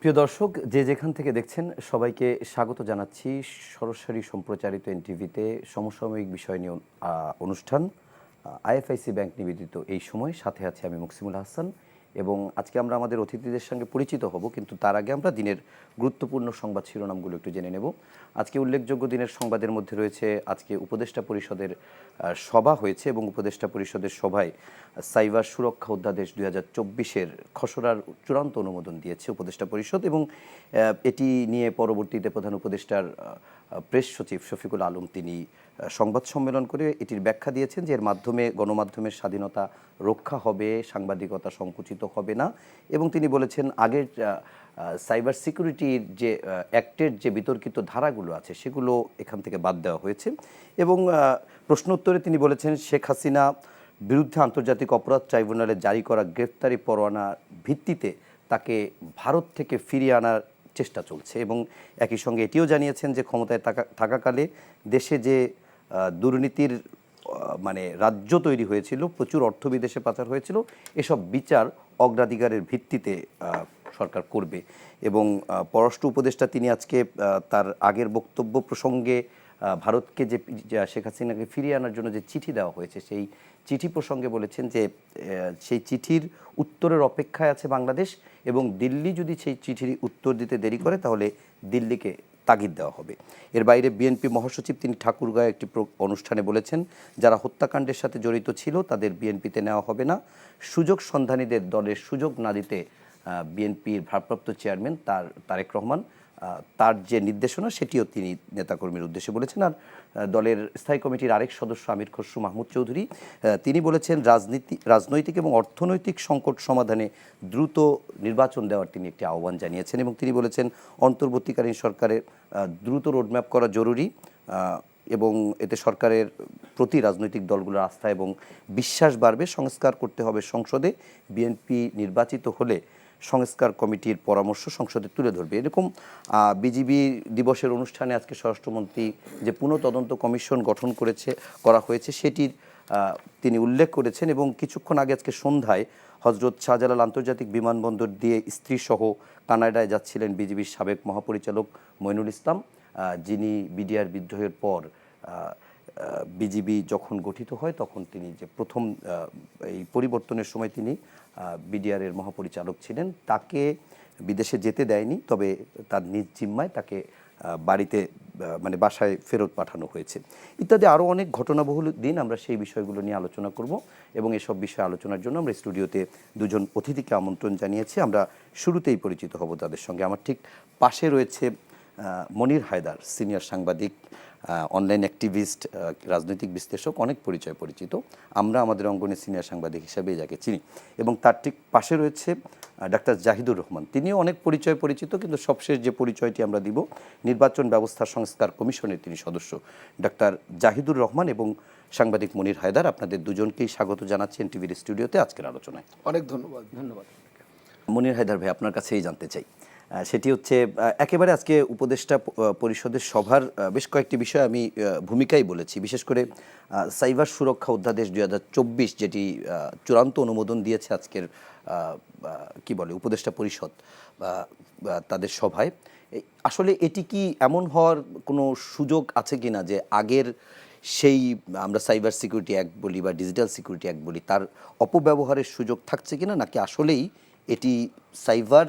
প্রিয় দর্শক, যে যেখান থেকে দেখছেন সবাইকে স্বাগত জানাচ্ছি সরাসরি সম্প্রচারিত এনটিভিতে সমসাময়িক বিষয় নিয়ে অনুষ্ঠান আইএফআইসি ব্যাংক নিবেদিত এই সময়। সাথে আছে আমি মুকসিমুল হাসান এবং আজকে আমরা আমাদের অতিথিদের সঙ্গে পরিচিত হব, কিন্তু তার আগে আমরা দিনের গুরুত্বপূর্ণ সংবাদ শিরোনামগুলো একটু জেনে নেব। আজকে উল্লেখযোগ্য দিনের সংবাদের মধ্যে রয়েছে আজকে উপদেষ্টা পরিষদের সভা হয়েছে এবং উপদেষ্টা পরিষদের সভায় সাইবার সুরক্ষা অধ্যাদেশ 2024-এর খসড়ার চূড়ান্ত অনুমোদন দিয়েছে উপদেষ্টা পরিষদ এবং এটি নিয়ে পরবর্তীতে প্রধান উপদেষ্টার প্রেস সচিব শফিকুল আলম তিনি সংবাদ সম্মেলন করে এটির ব্যাখ্যা দিয়েছেন যে এর মাধ্যমে গণমাধ্যমের স্বাধীনতা রক্ষা হবে, সাংবাদিকতা সংকুচিত হবে না। এবং তিনি বলেছেন আগের সাইবার সিকিউরিটির যে অ্যাক্টের যে বিতর্কিত ধারাগুলো আছে সেগুলো এখান থেকে বাদ দেওয়া হয়েছে। এবং প্রশ্ন উত্তরে তিনি বলেছেন শেখ হাসিনা বিরুদ্ধে আন্তর্জাতিক অপরাধ ট্রাইব্যুনালে জারি করা গ্রেফতারি পরোয়ানার ভিত্তিতে তাকে ভারত থেকে ফিরিয়ে আনার চেষ্টা চলছে এবং একই সঙ্গে এটিও জানিয়েছেন যে ক্ষমতায় থাকাকালে দেশে যে দুর্নীতির মানে রাজ্য তৈরি হয়েছিল, প্রচুর অর্থ বিদেশে পাচার হয়েছিল, এসব বিচার অগ্রাধিকারের ভিত্তিতে সরকার করবে। এবং পররাষ্ট্র উপদেষ্টা তিনি আজকে তার আগের বক্তব্য প্রসঙ্গে ভারতকে যে শেখ হাসিনাকে ফিরিয়ে আনার জন্য যে চিঠি দেওয়া হয়েছে সেই চিঠি প্রসঙ্গে বলেছেন যে সেই চিঠির উত্তরের অপেক্ষায় আছে বাংলাদেশ এবং দিল্লি যদি সেই চিঠির উত্তর দিতে দেরি করে তাহলে দিল্লিকে তাগিদ দেওয়া হবে। এর বাইরে বিএনপি মহাসচিব তিনি ঠাকুরগাঁও একটি অনুষ্ঠানে বলেছেন যারা হত্যাকাণ্ডের সাথে জড়িত ছিল তাদের বিএনপিতে নেওয়া হবে না। সুযোগ সন্ধানীদের দলের সুযোগ না দিতে বিএনপির ভারপ্রাপ্ত চেয়ারম্যান তারেক রহমান তার যে নির্দেশনা সেটিও তিনি নেতাকর্মীর উদ্দেশ্যে বলেছেন। আর দলের স্থায়ী কমিটির আরেক সদস্য আমির খসরু মাহমুদ চৌধুরী তিনি বলেছেন রাজনৈতিক এবং অর্থনৈতিক সংকট সমাধানে দ্রুত নির্বাচন দেওয়ার তিনি একটি আহ্বান জানিয়েছেন এবং তিনি বলেছেন অন্তর্বর্তীকালীন সরকারের দ্রুত রোডম্যাপ করা জরুরি এবং এতে সরকারের প্রতি রাজনৈতিক দলগুলোর আস্থা এবং বিশ্বাস বাড়বে। সংস্কার করতে হবে সংসদে, বিএনপি নির্বাচিত হলে সংস্কার কমিটির পরামর্শ সংসদে তুলে ধরবে। এরকম বিজিবি দিবসের অনুষ্ঠানে আজকে স্বরাষ্ট্রমন্ত্রী যে পুনঃতদন্ত কমিশন গঠন করা হয়েছে সেটির তিনি উল্লেখ করেছেন এবং কিছুক্ষণ আগে আজকে সন্ধ্যায় হজরত শাহজালাল আন্তর্জাতিক বিমানবন্দর দিয়ে স্ত্রীসহ কানাডায় যাচ্ছিলেন বিজিবির সাবেক মহাপরিচালক মইনুল ইসলাম, যিনি বিডিআর বিদ্রোহের পর বিজিবি যখন গঠিত হয় তখন তিনি যে প্রথম এই পরিবর্তনের সময় তিনি বিডিআরের মহাপরিচালক ছিলেন। তাকে বিদেশে যেতে দেয়নি, তবে তার নিজ জিম্মায় তাকে বাড়িতে মানে বাসায় ফেরত পাঠানো হয়েছে ইত্যাদি আরও অনেক ঘটনাবহুল দিন। আমরা সেই বিষয়গুলো নিয়ে আলোচনা করব এবং এসব বিষয়ে আলোচনার জন্য আমরা স্টুডিওতে দুজন অতিথিকে আমন্ত্রণ জানিয়েছি। আমরা শুরুতেই পরিচিত হব তাদের সঙ্গে। আমার ঠিক পাশে রয়েছে মনির হায়দার, সিনিয়র সাংবাদিক, অনলাইন অ্যাক্টিভিস্ট, রাজনৈতিক বিশ্লেষক, অনেক পরিচিত। আমরা আমাদের অঙ্গনে সিনিয়র সাংবাদিক হিসেবে যাকে চিনি। এবং তার ঠিক পাশে রয়েছে ডাক্তার জাহিদুর রহমান, তিনিও অনেক পরিচিত, কিন্তু সবশেষ যে পরিচয়টি আমরা দিব নির্বাচন ব্যবস্থা সংস্কার কমিশনের তিনি সদস্য ডাক্তার জাহিদুর রহমান এবং সাংবাদিক মনির হায়দার। আপনাদের দুজনকেই স্বাগত জানাচ্ছি এনটিভির স্টুডিওতে আজকের আলোচনায়। অনেক ধন্যবাদ। মনির হায়দার ভাই, আপনার কাছেই জানতে চাই, সেটি হচ্ছে একেবারে আজকে উপদেষ্টা পরিষদের সভার বেশ কয়েকটি বিষয় আমি ভূমিকাই বলেছি, বিশেষ করে সাইবার সুরক্ষা অধ্যাদেশ 2024 যেটি চূড়ান্ত অনুমোদন দিয়েছে আজকের উপদেষ্টা পরিষদ তাদের সভায়। আসলে এটি কি এমন হওয়ার কোনো সুযোগ আছে কিনা যে আগের সেই আমরা সাইবার সিকিউরিটি অ্যাক্ট বলি বা ডিজিটাল সিকিউরিটি অ্যাক্ট বলি তার অপব্যবহারের সুযোগ থাকছে কিনা, নাকি আসলেই এটি সাইবার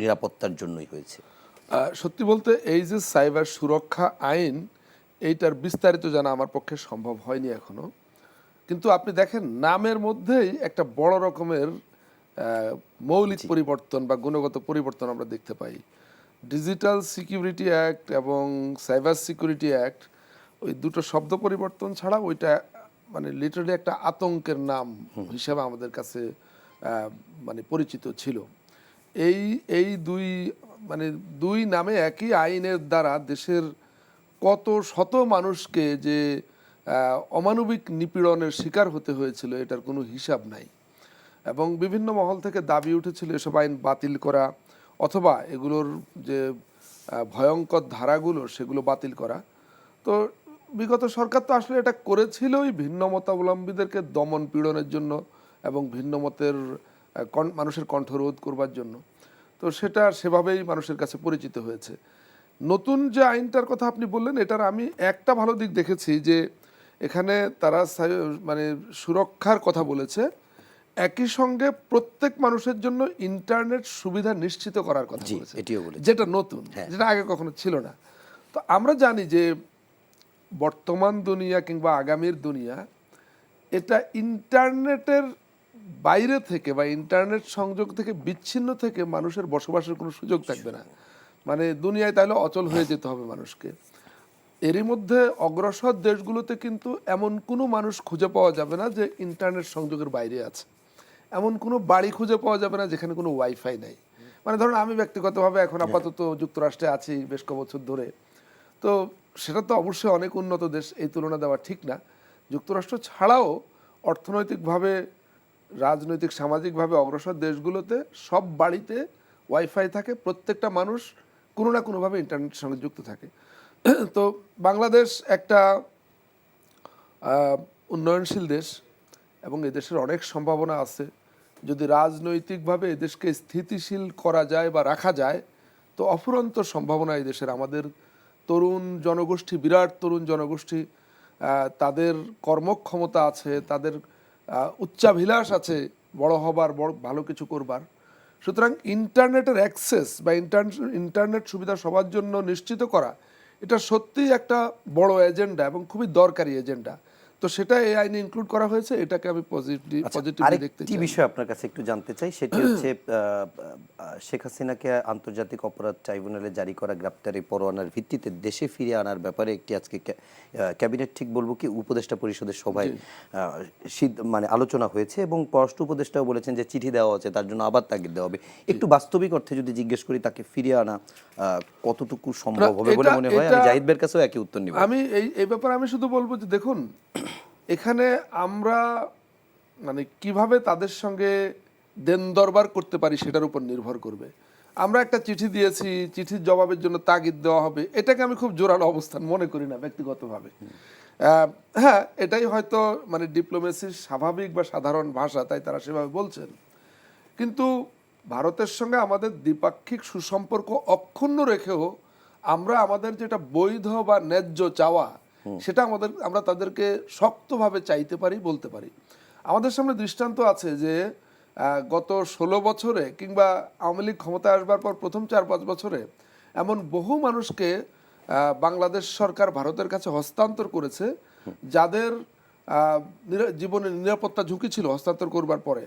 নিরাপত্তার জন্যই হয়েছে? সত্যি বলতে এই যে সাইবার সুরক্ষা আইন, এইটার বিস্তারিত জানা আমার পক্ষে সম্ভব হয়নি এখনো। কিন্তু আপনি দেখেন নামের মধ্যেই একটা বড় রকমের মৌলিক পরিবর্তন বা গুণগত পরিবর্তন আমরা দেখতে পাই। ডিজিটাল সিকিউরিটি অ্যাক্ট এবং সাইবার সিকিউরিটি অ্যাক্ট, ওই দুটো শব্দ পরিবর্তন ছাড়া ওইটা মানে লিটারালি একটা আতঙ্কের নাম হিসাবে আমাদের কাছে মানে পরিচিত ছিল। এই দুই নামে একই আইনের দ্বারা দেশের কত শত মানুষকে যে অমানবিক নিপীড়নের শিকার হতে হয়েছিল এটার কোনো হিসাব নাই। এবং বিভিন্ন মহল থেকে দাবি উঠেছিল এসব আইন বাতিল করা অথবা এগুলোর যে ভয়ঙ্কর ধারাগুলো সেগুলো বাতিল করা। তো বিগত সরকার তো আসলে এটা করেছিলই ভিন্ন মতাবলম্বীদেরকে দমন পীড়নের জন্য এবং ভিন্ন মতের মানুষের কণ্ঠরোধ করবার জন্য। তো সেটা সেভাবেই মানুষের কাছে পরিচিত হয়েছে। নতুন যে আইনটার কথা আপনি বললেন, এটার আমি একটা ভালো দিক দেখেছি যে এখানে তারা মানে সুরক্ষার কথা বলেছে, একই সঙ্গে প্রত্যেক মানুষের জন্য ইন্টারনেট সুবিধা নিশ্চিত করার কথা জি, বলেছে, এটিও বলেছে। যেটা নতুন, হ্যাঁ। যেটা আগে কখনো ছিল না। তো আমরা জানি যে বর্তমান দুনিয়া কিংবা আগামীর দুনিয়া, এটা ইন্টারনেটের বাইরে থেকে বা ইন্টারনেট সংযোগ থেকে বিচ্ছিন্ন থেকে মানুষের বসবাসের কোনো সুযোগ থাকবে না। মানে দুনিয়ায় তাহলে অচল হয়ে যেতে হবে মানুষকে। এরই মধ্যে অগ্রসর দেশগুলোতে কিন্তু এমন কোনো মানুষ খুঁজে পাওয়া যাবে না যে ইন্টারনেট সংযোগের বাইরে আছে। এমন কোনো বাড়ি খুঁজে পাওয়া যাবে না যেখানে কোনো ওয়াইফাই নাই। মানে ধরুন আমি ব্যক্তিগতভাবে এখন আপাতত যুক্তরাষ্ট্রে আছি বেশ কয়েক বছর ধরে। তো সেটা তো অবশ্যই অনেক উন্নত দেশ, এই তুলনা দেওয়া ঠিক না। যুক্তরাষ্ট্র ছাড়াও অর্থনৈতিকভাবে, রাজনৈতিক, সামাজিকভাবে অগ্রসর দেশগুলোতে সব বাড়িতে ওয়াইফাই থাকে, প্রত্যেকটা মানুষ কোনো না কোনোভাবে ইন্টারনেটের সঙ্গে যুক্ত থাকে। তো বাংলাদেশ একটা উন্নয়নশীল দেশ এবং এদেশের অনেক সম্ভাবনা আছে। যদি রাজনৈতিকভাবে এদেশকে স্থিতিশীল করা যায় বা রাখা যায়, তো অফুরন্ত সম্ভাবনা এই দেশের। আমাদের তরুণ জনগোষ্ঠী, বিরাট তরুণ জনগোষ্ঠী, তাদের কর্মক্ষমতা আছে, তাদের উচ্চাভিলাষ আছে বড় হবার, বড় ভালো কিছু করবার। সুতরাং ইন্টারনেটের অ্যাক্সেস বা ইন্টারনেট সুবিধা সবার জন্য নিশ্চিত করা, এটা সত্যিই একটা বড় এজেন্ডা এবং খুবই দরকারি এজেন্ডা। তো সেটা এই আইনে ইনক্লুড করা হয়েছে, এটাকে আমি পজিটিভলি দেখতে আরেকটি চাই। বিষয় আপনার কাছে একটু জানতে চাই, সেটি হচ্ছে শেখ হাসিনাকে আন্তর্জাতিক অপরাধ ট্রাইব্যুনালে জারি করা গ্রেপ্তারি পরোয়ানার ভিত্তিতে দেশে ফিরে আনার ব্যাপারে একটি আজকে ক্যাবিনেট, ঠিক বলবো কি উপদেষ্টা পরিষদের সভায় মানে আলোচনা হয়েছে এবং পররাষ্ট্র উপদেষ্টাও বলেছেন যে চিঠি দেওয়া হচ্ছে, তার জন্য আবার তাগিদ দেওয়া হবে। একটু বাস্তবিক অর্থে যদি জিজ্ঞেস করি, তাকে ফিরিয়ে আনা কতটুকু সম্ভব হবে বলে মনে হয়? আমি জাহিদ ভাইয়ের কাছেও একই উত্তর নিব। আমি এই ব্যাপারে আমি শুধু বলবো যে দেখুন, এখানে আমরা মানে কিভাবে তাদের সঙ্গে দেন দরবার করতে পারি সেটার উপর নির্ভর করবে। আমরা একটা চিঠি দিয়েছি, চিঠির জবাবের জন্য তাগিদ দেওয়া হবে, এটাকে আমি খুব জোরালো অবস্থান মনে করি না ব্যক্তিগতভাবে। হ্যাঁ, এটাই হয়তো মানে ডিপ্লোমেসির স্বাভাবিক বা সাধারণ ভাষা, তাই তারা সেভাবে বলছেন। কিন্তু ভারতের সঙ্গে আমাদের দ্বিপাক্ষিক সুসম্পর্ক অক্ষুণ্ণ রেখেও আমরা আমাদের যেটা বৈধ বা ন্যায্য চাওয়া, সেটা আমরা তাদেরকে শক্তভাবে চাইতে পারি, বলতে পারি। আমাদের সামনে দৃষ্টান্ত আছে যে গত 16 বছরে কিংবা আওয়ামী লীগ ক্ষমতায় আসবার পর প্রথম 4-5 বছরে এমন বহু মানুষকে বাংলাদেশ সরকার ভারতের কাছে হস্তান্তর করেছে, যাদের জীবনের নিরাপত্তা ঝুঁকি ছিল হস্তান্তর করবার পরে।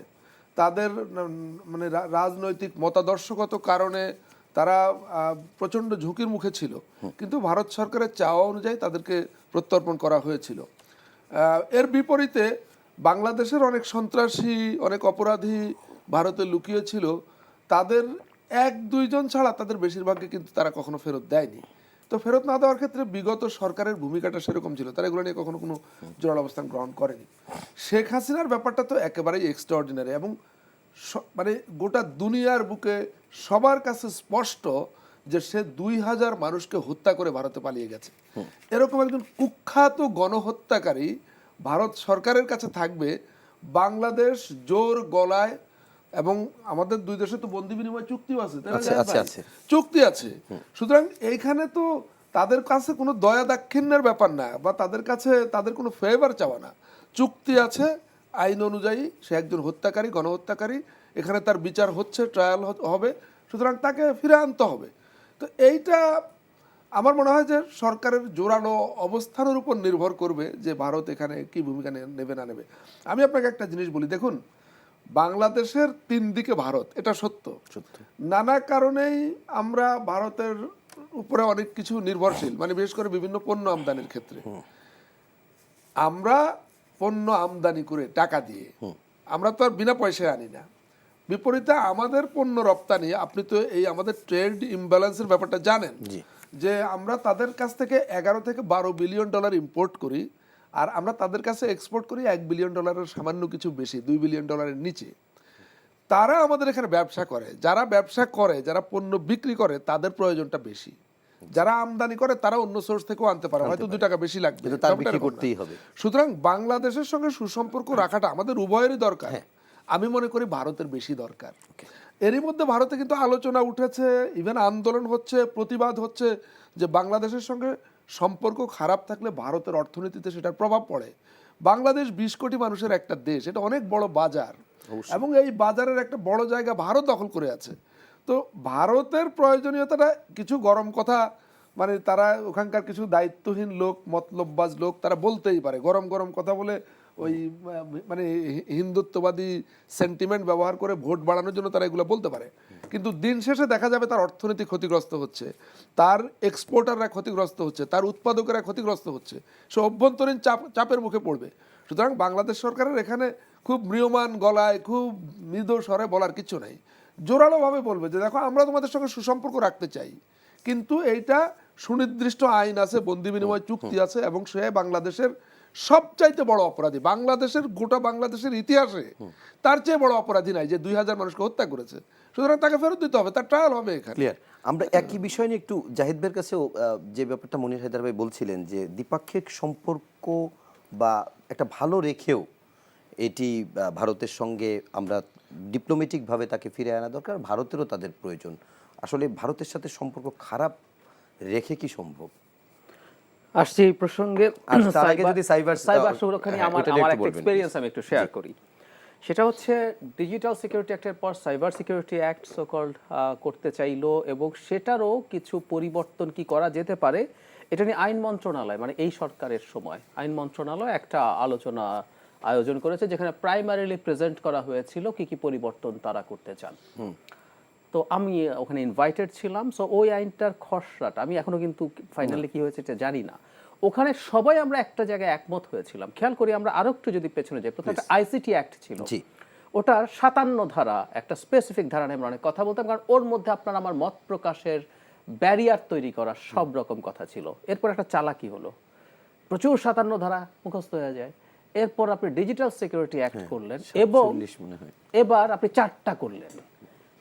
তাদের মানে রাজনৈতিক মতাদর্শগত কারণে তারা প্রচণ্ড ঝুঁকির মুখে ছিল, কিন্তু ভারত সরকারের চাওয়া অনুযায়ী তাদেরকে প্রত্যর্পণ করা হয়েছিল। এর বিপরীতে বাংলাদেশের অনেক সন্ত্রাসী, অনেক অপরাধী ভারতে লুকিয়ে ছিল, তাদের 1-2 জন ছাড়া তাদের বেশিরভাগকে কিন্তু তারা কখনো ফেরত দেয়নি। তো ফেরত না দেওয়ার ক্ষেত্রে বিগত সরকারের ভূমিকাটা সেরকম ছিল, তারা এগুলো নিয়ে কখনো কোনো জোরালো অবস্থান গ্রহণ করেনি। শেখ হাসিনার ব্যাপারটা তো একেবারেই এক্সট্রাঅর্ডিনারি এবং মানে গোটা দুনিয়ার বুকে সবার কাছে স্পষ্ট যে সে 2000 মানুষকে হত্যা করে ভারতে পালিয়ে গেছে। এরকম একজন কুখ্যাত গণহত্যাকারী ভারত সরকারের কাছে থাকবে, বাংলাদেশ জোর গলায়, এবং আমাদের দুই দেশে তো বন্দি বিনিময় চুক্তিও আছে, চুক্তি আছে। সুতরাং এইখানে তো তাদের কাছে কোনো দয়া দাক্ষিণ্যের ব্যাপার না, বা তাদের কাছে তাদের কোনো ফেভার চাওয়া না। চুক্তি আছে, আইন অনুযায়ী সে একজন হত্যাকারী, গণহত্যাকারী, এখানে তার বিচার হচ্ছে, ট্রায়াল হবে, সুতরাং তাকে ফিরে আনতে হবে। তো এইটা আমার মনে হয় যে সরকারের জোরালো অবস্থানের উপর নির্ভর করবে যে ভারত এখানে কি ভূমিকা নেবে না নেবে। আমি আপনাকে একটা জিনিস বলি, দেখুন বাংলাদেশের 3 দিকে ভারত, এটা সত্য। নানা কারণেই আমরা ভারতের উপরে অনেক কিছু নির্ভরশীল, মানে বিশেষ করে বিভিন্ন পণ্য আমদানির ক্ষেত্রে। আমরা পণ্য আমদানি করে টাকা দিয়ে, আমরা তো আর বিনা পয়সায় আনি না। বিপরীতে আমাদের পণ্য রপ্তানি, আপনি তো এই আমাদের ট্রেড ইমব্যালেন্সের ব্যাপারটা জানেন, যে আমরা তাদের কাছ থেকে 11 থেকে 12 বিলিয়ন ডলার ইম্পোর্ট করি, আর আমরা তাদের কাছে এক্সপোর্ট করি $1 বিলিয়ন সামান্য কিছু বেশি, $2 বিলিয়ন নিচে। তারা আমাদের এখানে ব্যবসা করে, যারা পণ্য বিক্রি করে তাদের প্রয়োজনটা বেশি, যারা আমদানি করে তারা অন্য সোর্স থেকেও আনতে পারে, হয়তো 2 টাকা বেশি লাগবে, তার বিক্রি করতেই হবে। সুতরাং বাংলাদেশের সঙ্গে সুসম্পর্ক রাখাটা আমাদের উভয়েরই দরকার। আমি মনে করি ভারতের বেশি দরকার। এরই মধ্যে ভারতে কিন্তু আলোচনা উঠেছে, ইভেন আন্দোলন হচ্ছে, প্রতিবাদ হচ্ছে যে বাংলাদেশের সঙ্গে সম্পর্ক খারাপ থাকলে ভারতের অর্থনীতিতে সেটার প্রভাব পড়ে। বাংলাদেশ 20 কোটি মানুষের একটা দেশ, এটা অনেক বড় বাজার, এবং এই বাজারের একটা বড় জায়গা ভারত দখল করে আছে। তো ভারতের প্রয়োজনীয়তাটা কিছু গরম কথা, মানে তারা ওখানকার কিছু দায়িত্বহীন লোক, মতলববাজ লোক, তারা বলতেই পারে গরম গরম কথা বলে, ওই মানে হিন্দুত্ববাদী সেন্টিমেন্ট ব্যবহার করে ভোট বাড়ানোর জন্য তারা এগুলো বলতে পারে। কিন্তু দিন শেষে দেখা যাবে তার অর্থনীতি ক্ষতিগ্রস্ত হচ্ছে, তার এক্সপোর্টাররা ক্ষতিগ্রস্ত হচ্ছে, তার উৎপাদকেরা ক্ষতিগ্রস্ত হচ্ছে, সে অভ্যন্তরীণ চাপের মুখে পড়বে। সুতরাং বাংলাদেশ সরকারের এখানে খুব ম্রিয়মাণ গলায়, খুব মৃদু স্বরে বলার কিছু নাই, জোরালোভাবে বলবে যে দেখো আমরা তোমাদের সঙ্গে সুসম্পর্ক রাখতে চাই, কিন্তু এইটা সুনির্দিষ্ট আইন আছে, বন্দি বিনিময় চুক্তি আছে, এবং সে বাংলাদেশের সবচাইতে বড় অপরাধী। বাংলাদেশের গোটা বাংলাদেশের ইতিহাসে তার চেয়ে বড় অপরাধী নাই যে 2000 মানুষকে হত্যা করেছে। সুতরাং তাকে ফেরত দিতে হবে, তার ট্রায়াল হবে এখানে। ক্লিয়ার। আমরা একই বিষয় নিয়ে একটু জাহিদ ভাইয়ের কাছেও যে ব্যাপারটা মনির হায়দার ভাই বলছিলেন যে দ্বিপাক্ষিক সম্পর্ক বা একটা ভালো রেখেও এটি ভারতের সঙ্গে আমরা ডিপ্লোম্যাটিকভাবে তাকে ফিরে আনা দরকার, ভারতেরও তাদের প্রয়োজন। আসলে ভারতের সাথে সম্পর্ক খারাপ রেখে কি সম্ভব? আসছে এই প্রসঙ্গে। আর তার আগে যদি সাইবার সুরক্ষা নিয়ে আমার একটা এক্সপেরিয়েন্স আমি একটু শেয়ার করি। সেটা হচ্ছে ডিজিটাল সিকিউরিটি অ্যাক্টের পর cyber security act so called করতে চাইলো, এবং সেটারও কিছু পরিবর্তন কি করা যেতে পারে এটা নিয়ে আইন মন্ত্রণালয়, মানে এই সরকারের সময় আইন মন্ত্রণালয় একটা আলোচনা আয়োজন করেছে, যেখানে প্রাইমারিলি প্রেজেন্ট করা হয়েছিল কি কি পরিবর্তন তারা করতে চান। তো আমি ওখানে ইনভাইটেড ছিলাম। সো ওই আইনটার খসড়াটা আমি এখনো কিন্তু ফাইনালি কি হয়েছে এটা জানি না। ওখানে সবাই আমরা একটা জায়গায় একমত হয়েছিলাম। খেয়াল করি আমরা আরো একটু যদি পেছনে যাই, প্রথমে একটা আইসিটি অ্যাক্ট ছিল, ওটার 57 ধারা, একটা স্পেসিফিক ধারা নিয়ে আমরা অনেক কথা বলতাম, কারণ ওর মধ্যে আপনার আমার মত প্রকাশের ব্যারিয়ার তৈরি করার সব রকম কথা ছিল। এরপর একটা চালাকি হলো, প্রচুর 57 ধারা মুখস্থ হয়ে যায়। এরপর আপনি ডিজিটাল সিকিউরিটি অ্যাক্ট করলেন, এবং এবার আপনি 4টা করলেন,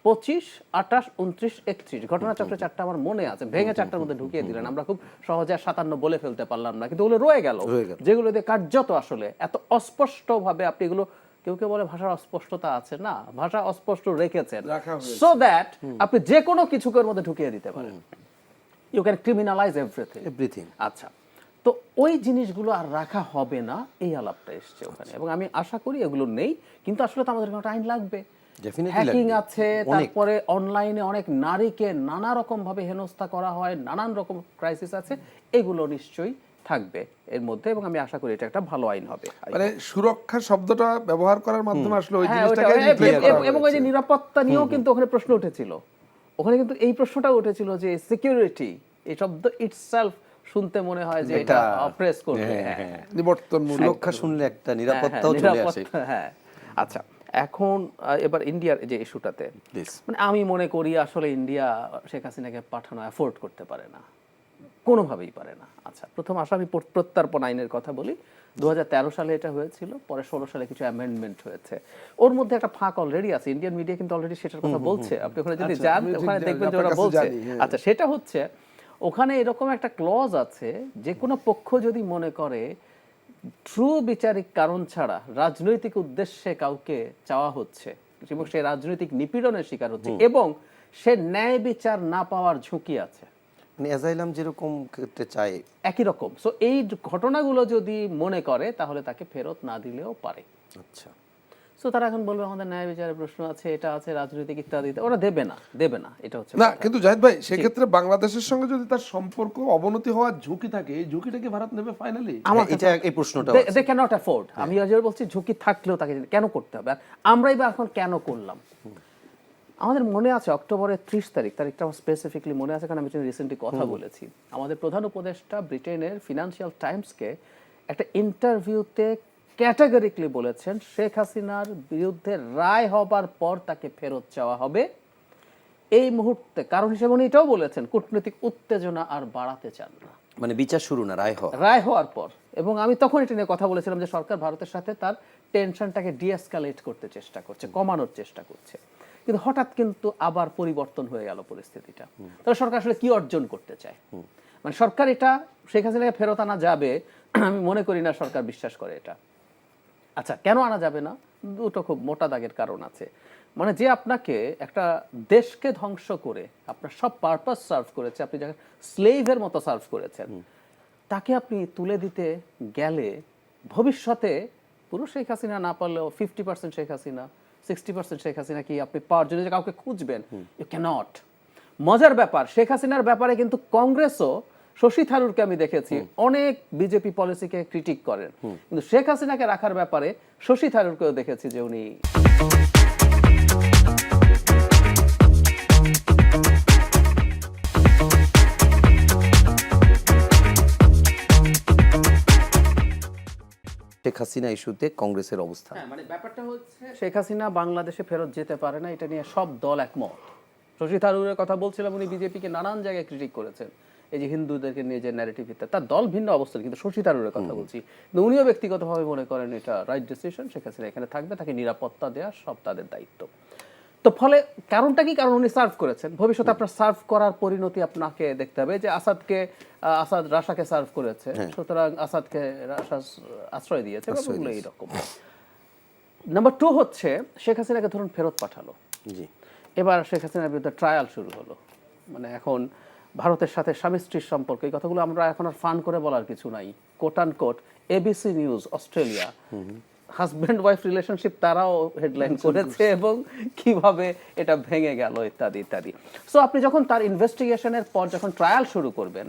25, 28, 29, 31 ঘটনাচক্রে 4টা আমার মনে আছে, ভেঙে 4টার মধ্যে ঢুকিয়ে দিলেন। আমরা খুব সহজে 57 বলে ফেলতে পারলাম না, কিন্তু ওগুলো রয়ে গেল, যেগুলো দিয়ে কার্যত আসলে এত অস্পষ্টভাবে আপনি এগুলো, কেউ কেউ বলে ভাষার অস্পষ্টতা আছে, না, ভাষা অস্পষ্ট রেখেছেন সো দ্যাট আপনি যে কোনো কিছুকের মধ্যে ঢুকিয়ে দিতে পারেন। You can criminalise everything. আচ্ছা, তো ওই জিনিসগুলো আর রাখা হবে না, এই আলাপটা এসছে ওখানে, এবং আমি আশা করি এগুলো নেই, কিন্তু আসলে তো আমাদের একটা আইন লাগবে। হ্যাকিং আছে, তারপরে অনলাইনে অনেক নারীকে নানা রকম ভাবে হেনস্থা করা হয়, নানান রকম ক্রাইসিস আছে, এগুলো নিশ্চয়ই থাকবে এর মধ্যে, এবং আমি আশা করি এটা একটা ভালো আইন হবে। মানে সুরক্ষা শব্দটা ব্যবহার করার মাধ্যমে আসলে ওই জিনিসটাকে এবং ওই যে নিরাপত্তা নিয়েও কিন্তু ওখানে প্রশ্ন উঠেছিল, ওখানে কিন্তু এই প্রশ্নটা উঠেছিল যে সিকিউরিটি এই শব্দ ইটসেলফ শুনতে মনে হয় যে এটা অপ্রেস করবে, নিবর্তন সুরক্ষা শুনলে একটা নিরাপত্তাও চলে আসে। হ্যাঁ, আচ্ছা, এখন এবার ইন্ডিয়ার যে ইস্যুটাতে, মানে আমি মনে করি আসলে ইন্ডিয়া শেখ হাসিনাকে পাঠানো অ্যাফোর্ড করতে পারে না, কোনোভাবেই পারে না। আচ্ছা, প্রথম আসলে আমি প্রত্যর্পণ আইনের কথা বলি। 2013 সালে এটা হয়েছিল, পরে 16 সালে কিছু অ্যামেন্ডমেন্ট হয়েছে। ওর মধ্যে একটা ফাঁক অলরেডি আছে, ইন্ডিয়ান মিডিয়া কিন্তু অলরেডি সেটার কথা বলছে, আপনি ওখানে যদি যান ওখানে দেখবেন যে ওরা বলছে। আচ্ছা, সেটা হচ্ছে ওখানে এরকম একটা ক্লজ আছে, যে কোনো পক্ষ যদি মনে করে ট্রু বিচারিক কারণ ছাড়া রাজনৈতিক উদ্দেশ্যে কাউকে চাওয়া হচ্ছে এবং সে রাজনৈতিক নিপীড়নের শিকার হচ্ছে, এবং সে ন্যায় বিচার না পাওয়ার ঝুঁকি আছে, মানে অ্যাজাইলাম যেরকম করতে চায় একই রকম। সো এই ঘটনাগুলো যদি মনে করে তাহলে তাকে ফেরত না দিলেও পারে। আচ্ছা, সো তারা এখন বলবে আমাদের ন্যায় বিচারের প্রশ্ন আছে, এটা আছে, রাজনৈতিক ইত্যাদি, ওরা দেবে না, এটা হচ্ছে না। কিন্তু জাহিদ ভাই, সেক্ষেত্রে বাংলাদেশের সঙ্গে যদি তার সম্পর্ক অবনতি হওয়ার ঝুঁকি থাকে, এই ঝুঁকিটা কি ভারত নেবে ফাইনালি? এটা এই প্রশ্নটা দে ক্যান নট অ্যাফোর্ড। আমি আজও বলছি ঝুঁকি থাকলেও তাকে কেন করতে হবে, আর আমরাই বা এখন কেন করলাম। আমাদের মনে আছে অক্টোবরের 30 তারিখটা আমার স্পেসিফিকলি মনে আছে, কারণ আমি রিসেন্টলি কথা বলেছি। আমাদের প্রধান উপদেষ্টা ব্রিটেনের ফিনান্সিয়াল টাইমসকে একটা ইন্টারভিউতে ক্যাটাগরিক্যালি বলেছেন শেখ হাসিনার বিরুদ্ধে রায় হবার পর তাকে ফেরত চাওয়া হবে এই মুহূর্তে, কারণ হিসেবে উনি এটাও বলেছেন কূটনৈতিক উত্তেজনা আর বাড়াতে চান না, মানে বিচার শুরু না, রায় হওয়ার পর। এবং আমি তখন এটা নিয়ে কথা বলেছিলাম যে সরকার ভারতের সাথে তার টেনশনটাকে ডিএসকালেট করতে চেষ্টা করছে, কমানোর চেষ্টা করছে, কিন্তু হঠাৎ কিন্তু আবার পরিবর্তন হয়ে গেল পরিস্থিতিটা। তাহলে সরকার আসলে কি অর্জন করতে চায়? মানে সরকার এটা শেখ হাসিনাকে ফেরত আনা যাবে, আমি মনে করি না সরকার বিশ্বাস করে এটা। আচ্ছা, কেন আনা যাবে না? দুটো খুব মোটা দাগের কারণ আছে। মানে যে আপনাকে একটা দেশকে ধ্বংস করে আপনার সব পারপাস সার্ভ করেছে, আপনি যাকে স্লেভের মতো সার্ভ করেছেন, তাকে আপনি তুলে দিতে গেলে ভবিষ্যতে পুরো শেখ হাসিনা না পারলেও 50% শেখ হাসিনা, 60% শেখ হাসিনা কি আপনি পাওয়ার জন্য যে কাউকে খুঁজবেন, ইউ ক্যানট। মজার ব্যাপার, শেখ হাসিনার ব্যাপারে কিন্তু কংগ্রেসও, শশী থারুরকে আমি দেখেছি অনেক বিজেপি পলিসিকে ক্রিটিক করেন, কিন্তু শেখ হাসিনাকে রাখার ব্যাপারে শশী থারুরকেও দেখেছি যে উনি শেখ হাসিনা ইস্যুতে কংগ্রেসের অবস্থান। মানে ব্যাপারটা হচ্ছে শেখ হাসিনা বাংলাদেশে ফেরত যেতে পারে না, এটা নিয়ে সব দল একমত। শশী থারুরের কথা বলছিলাম, উনি বিজেপিকে নানান জায়গায় ক্রিটিক করেছেন, এই যে হিন্দুদেরকে নিয়ে যে ন্যারেটিভ ইত্যাদি, তার দল ভিন্ন অবস্থান, কিন্তু শশী থারুরের কথা বলছি, কিন্তু উনিও ব্যক্তিগতভাবে মনে করেন এটা রাইট ডিসিশন, শেখ হাসিনা এখানে থাকবে, তাকে নিরাপত্তা দেওয়া সব তাদের দায়িত্ব। তো ফলে কারণটা কি? কারণ উনি সার্ভ করেছেন, ভবিষ্যতে আপনার সার্ভ করার পরিণতি আপনাকে দেখতে হবে। যে আসাদ রাশাকে সার্ভ করেছে, সুতরাং আসাদকে রাশা আশ্রয় দিয়েছে, ব্যাপারগুলো এইরকম। নাম্বার 2 হচ্ছে শেখ হাসিনাকে ধরুন ফেরত পাঠালো, জি, এবার শেখ হাসিনার বিরুদ্ধে ট্রায়াল শুরু হলো। মানে এখন ভারতের সাথে স্বামী স্ত্রীর সম্পর্ক, এই কথাগুলো আমরা এখন আর ফান করে বলার কিছু নাই। Quote and quote ABC news Australia, husband wife relationship তারাও হেডলাইন করেছে এবং কিভাবে এটা ভেঙে গেল ইত্যাদি ইত্যাদি। সো আপনি যখন তার ইনভেস্টিগেশনের পর যখন ট্রায়াল শুরু করবেন,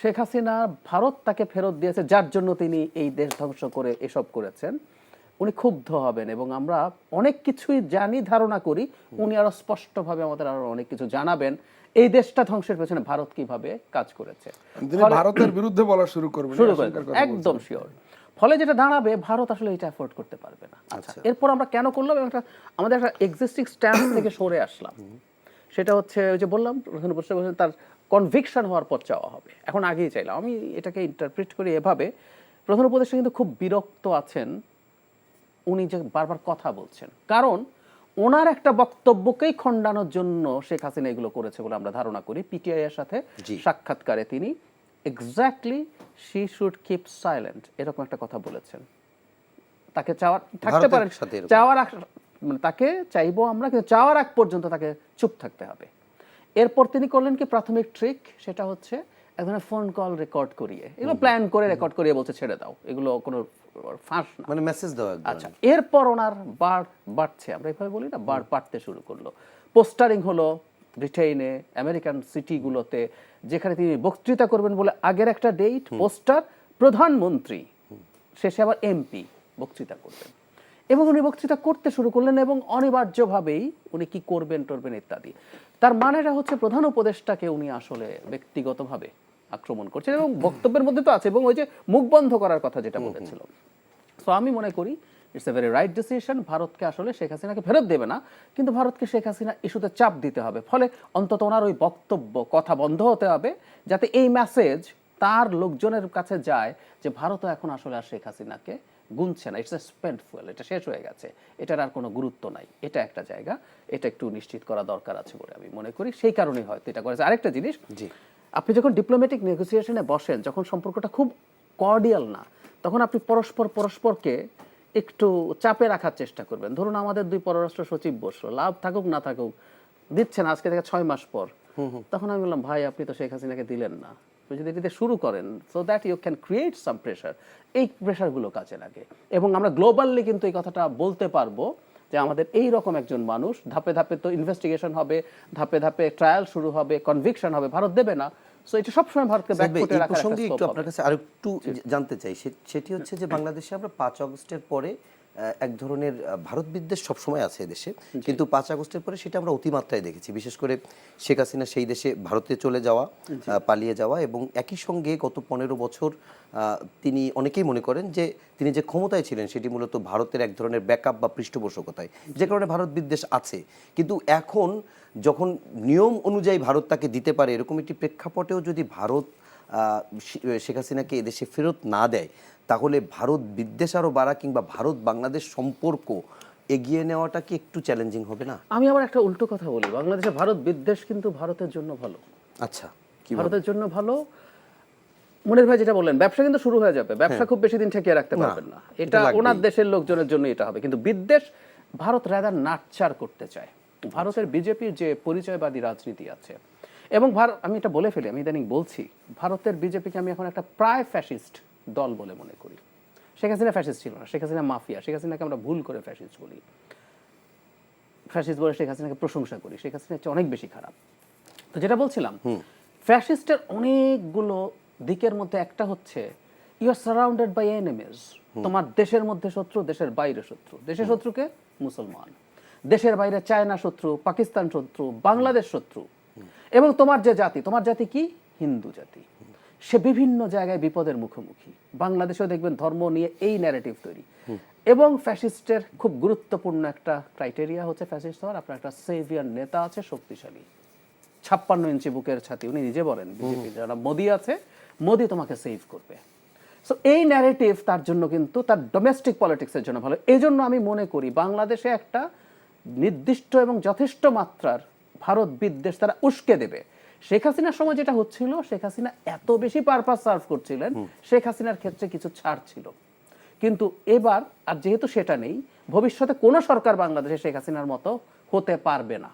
শেখ হাসিনা ভারত তাকে ফেরত দিয়েছে যার জন্য তিনি এই দেশ ধ্বংস করে এসব করেছেন, উনি ক্ষুব্ধ হবেন। এবং আমরা অনেক কিছুই জানি, ধারণা করি, উনি আরো স্পষ্টভাবে আমাদের আরো অনেক কিছু জানাবেন এই দেশটা ধ্বংসের পেছনে ভারত কিভাবে কাজ করেছে। তিনি ভারতের বিরুদ্ধে বলা শুরু করবেন, একদম শিওর। ফলে যেটা দাঁড়াবে, ভারত আসলে এটা অ্যাফোর্ড করতে পারবে না। আচ্ছা, এরপর আমরা কেন করলাম, আমাদের একটা এক্সিস্টিং স্ট্যান্স থেকে সরে আসলাম। সেটা হচ্ছে ওই যে বললাম, তার কনভিকশন হওয়ার পর চাওয়া হবে, এখন আগেই চাইলাম। আমি এটাকে ইন্টারপ্রিট করি এভাবে, প্রধান উপদেষ্টা কিন্তু খুব বিরক্ত আছেন উনি যে বারবার কথা বলছেন, কারণ ওনার একটা বক্তব্যকেই খণ্ডানোর জন্য শেখ হাসিনা এগুলো করেছে বলে আমরা ধারণা করি। পিটিআই এর সাথে সাক্ষাৎকারে তিনি exactly she should keep silent এরকম একটা কথা বলেছেন। তাকে চাওয়ার থাকতে পারে, চাওয়ার মানে তাকে চাইবো আমরা, কিন্তু চাওয়ার আগ পর্যন্ত তাকে চুপ থাকতে হবে। এরপর তিনি করলেন কি প্রাথমিক ট্রিক, সেটা হচ্ছে এক ধরনের ফোন কল রেকর্ড করিয়ে, এগুলো প্ল্যান করে রেকর্ড করিয়ে বলছে ছেড়ে দাও, এগুলো কোনো ফাঁস না, মানে মেসেজ দেওয়া। আচ্ছা, এরপর ওনার বার বাড়ছে, আমরা এইভাবে বলি না, বার বাড়তে শুরু করলো। পোস্টারিং হলো ব্রিটেনে, আমেরিকান সিটিগুলোতে, যেখানে তিনি বক্তৃতা করবেন বলে আগের একটা ডেট, পোস্টার, প্রধানমন্ত্রী, শেষে আবার এমপি বক্তৃতা করবেন। এবং উনি বক্তৃতা করতে শুরু করলেন এবং অনিবার্যভাবেই উনি কি করবেন টরবেন ইত্যাদি। তার মানেটা হচ্ছে প্রধান উপদেষ্টাকে উনি আসলে ব্যক্তিগতভাবে আক্রমণ করছেন, এবং বক্তব্যের মধ্যে তো আছে, এবং ওই যে মুখ বন্ধ করার কথা যেটা বলেছিল। সো আমি মনে করি it's a very right decision. ভারতকে আসলে শেখ হাসিনাকে ফেরত দেবে না, কিন্তু ভারতকে শেখ হাসিনা ইস্যুতে চাপ দিতে হবে। ফলে অন্তত ওনার ওই বক্তব্য কথা বন্ধ হতে হবে, যাতে এই মেসেজ তার লোকজনের কাছে যায় যে ভারতও এখন আসলে আর শেখ হাসিনাকে গুনছে না, ইটস এ স্পেন্ট ফুয়েল, এটা শেষ হয়ে গেছে, এটার আর কোনো গুরুত্ব নাই। এটা একটা জায়গা, এটা একটু নিশ্চিত করা দরকার আছে বলে আমি মনে করি, সেই কারণেই হয়তো এটা করেছে। আরেকটা জিনিস, আপনি যখন ডিপ্লোম্যাটিক নেগোসিয়েশনে বসেন, যখন সম্পর্কটা খুব কর্ডিয়াল না, তখন আপনি পরস্পরকে একটু চাপে রাখার চেষ্টা করবেন। ধরুন আমাদের 2 পররাষ্ট্র সচিব বসলো, লাভ থাকুক না থাকুক দিচ্ছেন আজকে থেকে 6 মাস পর, তখন আমি বললাম ভাই আপনি তো শেখ হাসিনাকে দিলেন না, যদি এটিতে শুরু করেন, so that you can create some pressure, এই প্রেশারগুলো কাজে লাগে। এবং আমরা গ্লোবালি কিন্তু এই কথাটা বলতে পারবো যে আমাদের এই রকম একজন মানুষ, ধাপে ধাপে তো ইনভেস্টিগেশন হবে, ধাপে ধাপে ট্রায়াল শুরু হবে, কনভিকশন হবে, ভারত দেবে না। সো এটা সবসময় ভারতকে ব্যাকফুটে রাখার একটা স্কোপ হবে। একটু আপনার কাছে আরেকটু জানতে চাই, সেটি হচ্ছে যে বাংলাদেশে আমরা 5 আগস্টের পরে এক ধরনের ভারত বিদ্বেষ সবসময় আছে দেশে, কিন্তু 5 আগস্টের পরে সেটা আমরা অতিমাত্রায় দেখেছি। বিশেষ করে শেখ হাসিনা সেই দেশে ভারতে চলে যাওয়া, পালিয়ে যাওয়া, এবং একই সঙ্গে গত 15 বছর তিনি অনেকেই মনে করেন যে তিনি যে ক্ষমতায় ছিলেন সেটি মূলত ভারতের এক ধরনের ব্যাকআপ বা পৃষ্ঠপোষকতায়, যে কারণে ভারত বিদ্বেষ আছে। কিন্তু এখন যখন নিয়ম অনুযায়ী ভারত তাকে দিতে পারে, এরকম একটি প্রেক্ষাপটেও যদি ভারত শেখ হাসিনাকে এদেশে ফেরত না দেয়, তাহলে ভারত বিদ্বেষ আরও বাড়া কিংবা ভারত বাংলাদেশ সম্পর্ক এগিয়ে নেওয়াটা কি একটু চ্যালেঞ্জিং হবে না? আমি আবার একটা উল্টো কথা বলি, বাংলাদেশে ভারত বিদ্বেষ কিন্তু ভারতের জন্য ভালো। আচ্ছা, ভারতের জন্য ভালো। মনির ভাই যেটা বললেন, ব্যবসা কিন্তু শুরু হয়ে যাবে, ব্যবসা খুব বেশি দিন ঠেকিয়ে রাখতে পারবেন না, এটা ওনার দেশের লোকজনের জন্য এটা হবে। কিন্তু বিদ্বেষ ভারত রাদার নাটচার করতে চায়। ভারতের বিজেপির যে পরিচয়বাদী রাজনীতি আছে, এবং ভারত, আমি এটা বলে ফেলি, আমি ইদানিং বলছি, ভারতের বিজেপিকে আমি এখন একটা প্রায় ফ্যাসিস্ট দল বলে মনে করি। শেখ হাসিনা ফ্যাসিস্ট ছিল না, শেখ হাসিনা মাফিয়া। শেখ হাসিনাকে আমরা ভুল করে ফ্যাসিস্ট বলি, ফ্যাসিস্ট বলে শেখ হাসিনাকে প্রশংসা করি। শেখ হাসিনা হচ্ছে অনেক বেশি খারাপ। তো যেটা বলছিলাম, ফ্যাসিস্টের অনেকগুলো দিকের মধ্যে একটা হচ্ছে you are surrounded by enemies. তোমার দেশের মধ্যে শত্রু, দেশের বাইরে শত্রু। দেশের শত্রুকে মুসলমান, দেশের বাইরে চায়না শত্রু, পাকিস্তান শত্রু, বাংলাদেশ শত্রু, এবং তোমার যে জাতি, তোমার জাতি কি? হিন্দু জাতি। সে বিভিন্ন জায়গায় বিপদের মুখোমুখি। বাংলাদেশেও দেখবেন ধর্ম নিয়ে এই ন্যারেটিভ তৈরি। এবং ফ্যাসিস্টের খুব গুরুত্বপূর্ণ একটা ক্রাইটেরিয়া হচ্ছে, ফ্যাসিস্ট হওয়ার আপনার একটা সেভিয়ার নেতা আছে, শক্তিশালী, 56 ইঞ্চি বুকের ছাতি। উনি নিজে বলেন, বিজেপি যারা মোদি আছে, মোদি তোমাকে সেভ করবে। সো এই ন্যারেটিভ তার জন্য কিন্তু তার ডোমেস্টিক পলিটিক্সের জন্য ভালো। এই জন্য আমি মনে করি বাংলাদেশে একটা নির্দিষ্ট এবং যথেষ্ট মাত্রার ভারত বিদ্বেষ তারা উস্কে দেবে। শেখ হাসিনার সময় যেটা হচ্ছিল, শেখ হাসিনা এত বেশি পারপাস সার্ভ করছিলেন, শেখ হাসিনার ক্ষেত্রে কিছু ছাড় ছিল। কিন্তু এবার আর যেহেতু সেটা নেই, ভবিষ্যতে কোনো সরকার বাংলাদেশে শেখ হাসিনার মতো হতে পারবে না।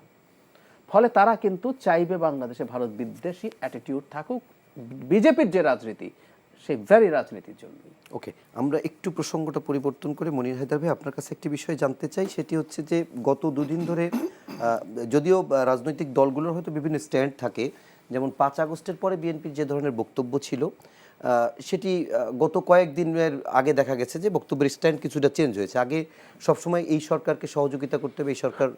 ফলে তারা কিন্তু চাইবে বাংলাদেশে ভারত বিদ্বেষী অ্যাটিটিউড থাকুক, বিজেপির যে রাজনীতি, সেই ভেরি রাজনীতির জন্য। ওকে, আমরা একটু প্রসঙ্গটা পরিবর্তন করে মনির হায়দার ভাই আপনার কাছে একটি বিষয় জানতে চাই। সেটি হচ্ছে যে গত দুদিন ধরে যদিও রাজনৈতিক দলগুলোর হয়তো বিভিন্ন স্ট্যান্ড থাকে, যেমন 5 আগস্টের পরে বিএনপির যে ধরনের বক্তব্য ছিল সেটি গত কয়েকদিনের আগে দেখা গেছে যে বক্তব্যের স্ট্যান্ড কিছুটা চেঞ্জ হয়েছে। আগে সবসময় এই সরকারকে সহযোগিতা করতে হবে, এই সরকার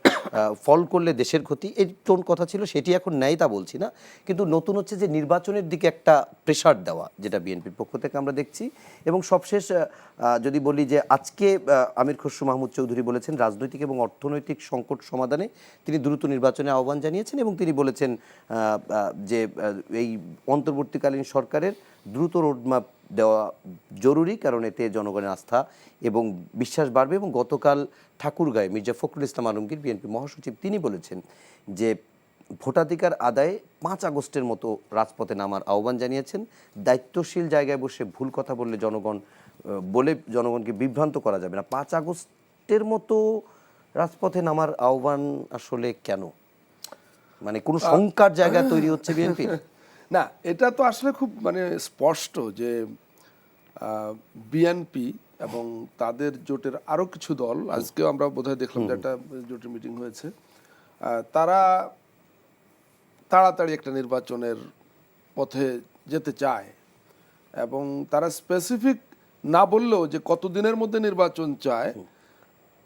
ফল করলে দেশের ক্ষতি, এই টোন কথা ছিল, সেটি এখন নেই তা বলছি না। কিন্তু নতুন হচ্ছে যে নির্বাচনের দিকে একটা প্রেশার দেওয়া, যেটা বিএনপির পক্ষ থেকে আমরা দেখছি। এবং সবশেষ যদি বলি যে আজকে আমির খসরু মাহমুদ চৌধুরী বলেছেন রাজনৈতিক এবং অর্থনৈতিক সংকট সমাধানে তিনি দ্রুত নির্বাচনে আহ্বান জানিয়েছেন, এবং তিনি বলেছেন যে এই অন্তর্বর্তীকালীন সরকারের দ্রুত রোডম্যাপ দেওয়া জরুরি, কারণ এতে জনগণের আস্থা এবং বিশ্বাস বাড়বে। এবং গতকাল ঠাকুরগাঁয়ে মির্জা ফখরুল ইসলাম আলমগীর, বিএনপি মহাসচিব, তিনি বলেছেন যে ভোটাধিকার আদায়ে 5 আগস্টের মতো রাজপথে নামার আহ্বান জানিয়েছেন। দায়িত্বশীল জায়গায় বসে ভুল কথা বললে জনগণকে বিভ্রান্ত করা যাবে না। 5 আগস্টের মতো রাজপথে নামার আহ্বান আসলে কেন? মানে কোনো শঙ্কার জায়গা তৈরি হচ্ছে বিএনপি? না, এটা তো আসলে খুব স্পষ্ট যে বিএনপি এবং তাদের জোটের আরো কিছু দল, আজকেও আমরা বোধহয় দেখলাম যে একটা জোটের মিটিং হয়েছে, তারা তাড়াতাড়ি একটা নির্বাচনের পথে যেতে চায়। এবং তারা স্পেসিফিক না বললেও যে কতদিনের মধ্যে নির্বাচন চায়,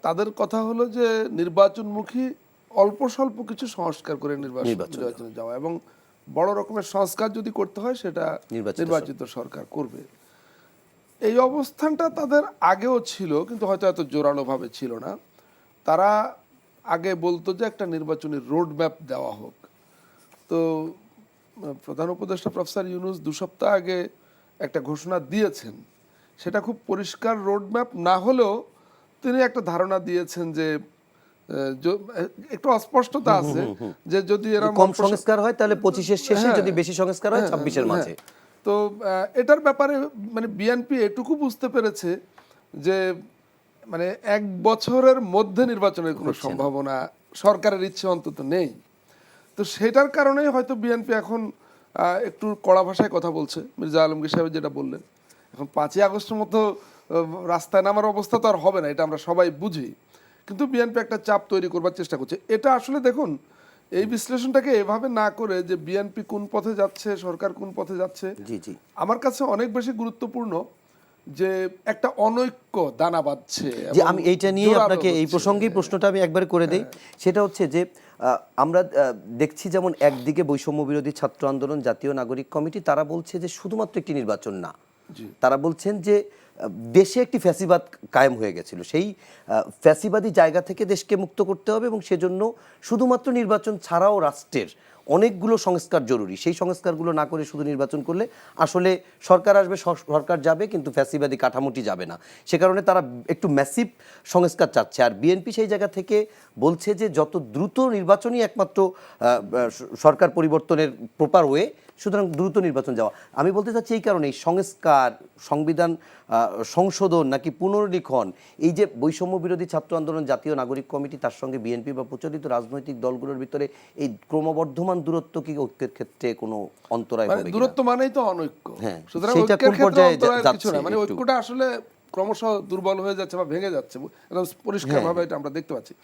তাদের কথা হলো যে নির্বাচনমুখী অল্প স্বল্প কিছু সংস্কার করে নির্বাচনে যাওয়া, এবং বড় রকমের সংস্কার যদি করতে হয় সেটা নির্বাচিত সরকার করবে। এই অবস্থানটা তাদের আগেও ছিল, কিন্তু হয়তো এত জোরালোভাবে ছিল না। তারা আগে বলতো যে একটা নির্বাচনী রোড ম্যাপ দেওয়া হোক। তো প্রধান উপদেষ্টা প্রফেসর ইউনূস 2 সপ্তাহ আগে একটা ঘোষণা দিয়েছেন, সেটা খুব পরিষ্কার রোড ম্যাপ না হলেও তিনি একটা ধারণা দিয়েছেন যে একটু অস্পষ্টতা আছে, যে যদি এরকম কম সংস্কার হয় তাহলে 25-এর শেষে, যদি বেশি সংস্কার হয় 26-এর মাঝে। তো এটার ব্যাপারে বিএনপি এটুকু বুঝতে পেরেছে যে 1 বছরের মধ্যে নির্বাচনের কোনো সম্ভাবনা সরকারের ইচ্ছে অন্তত নেই। তো সেটার কারণেই হয়তো বিএনপি এখন একটু কড়া ভাষায় কথা বলছে। মির্জা আলমগীর সাহেব যেটা বললেন, এখন 5ই আগস্টের মতো রাস্তায় নামার অবস্থা তো আর হবে না, এটা আমরা সবাই বুঝি। কিন্তু বিএনপি একটা চাপ তৈরি করবার চেষ্টা করছে। এটা আসলে দেখুন, এই বিশ্লেষণটাকে এভাবে না করে যে বিএনপি কোন পথে যাচ্ছে, সরকার কোন পথে যাচ্ছে, আমার কাছে অনেক বেশি গুরুত্বপূর্ণ যে একটা অনৈক্য দানা বাঁধছে। যে আমি এইটা নিয়ে আপনাকে এই প্রসঙ্গেই প্রশ্নটা আমি একবার করে দেই। সেটা হচ্ছে যে আমরা দেখছি যেমন একদিকে বৈষম্য বিরোধী ছাত্র আন্দোলন, জাতীয় নাগরিক কমিটি, তারা বলছে যে শুধুমাত্র একটি নির্বাচন না, তারা বলছেন যে দেশে একটি ফ্যাসিবাদ কায়েম হয়ে গেছিল, সেই ফ্যাসিবাদী জায়গা থেকে দেশকে মুক্ত করতে হবে, এবং সেজন্য শুধুমাত্র নির্বাচন ছাড়াও রাষ্ট্রের অনেকগুলো সংস্কার জরুরি। সেই সংস্কারগুলো না করে শুধু নির্বাচন করলে আসলে সরকার আসবে, সরকার যাবে, কিন্তু ফ্যাসিবাদী কাঠামোটি যাবে না। সে কারণে তারা একটু ম্যাসিভ সংস্কার চাচ্ছে। আর বিএনপি সেই জায়গা থেকে বলছে যে যত দ্রুত নির্বাচনই একমাত্র সরকার পরিবর্তনের প্রপার ওয়ে, সুতরাং দ্রুত নির্বাচন যাওয়া। আমি বলতে চাচ্ছি এই কারণে সংস্কার, সংবিধান সংশোধন নাকি পুনর্লিখন, এই যে বৈষম্য বিরোধী ছাত্র আন্দোলন, জাতীয় নাগরিক কমিটি, তার সঙ্গে বিএনপি বা প্রচলিত রাজনৈতিক দলগুলোর ভিতরে এই ক্রমবর্ধমান দূরত্ব কি ঐক্যের ক্ষেত্রে কোনো অন্তরায় হবে কিনা? দূরত্ব মানেই তো অনৈক্য। হ্যাঁ, সুতরাং সেটা ঐক্যের কোন ক্ষেত্রে পর্যায়ে অন্তরায়ের কিছু যাচ্ছে না, মানে একটু? ঐক্যটা আসলে ক্রমশ দুর্বল হয়ে যাচ্ছে বা ভেঙে যাচ্ছে, একদম পরিষ্কারভাবে এটা আমরা দেখতে পাচ্ছি।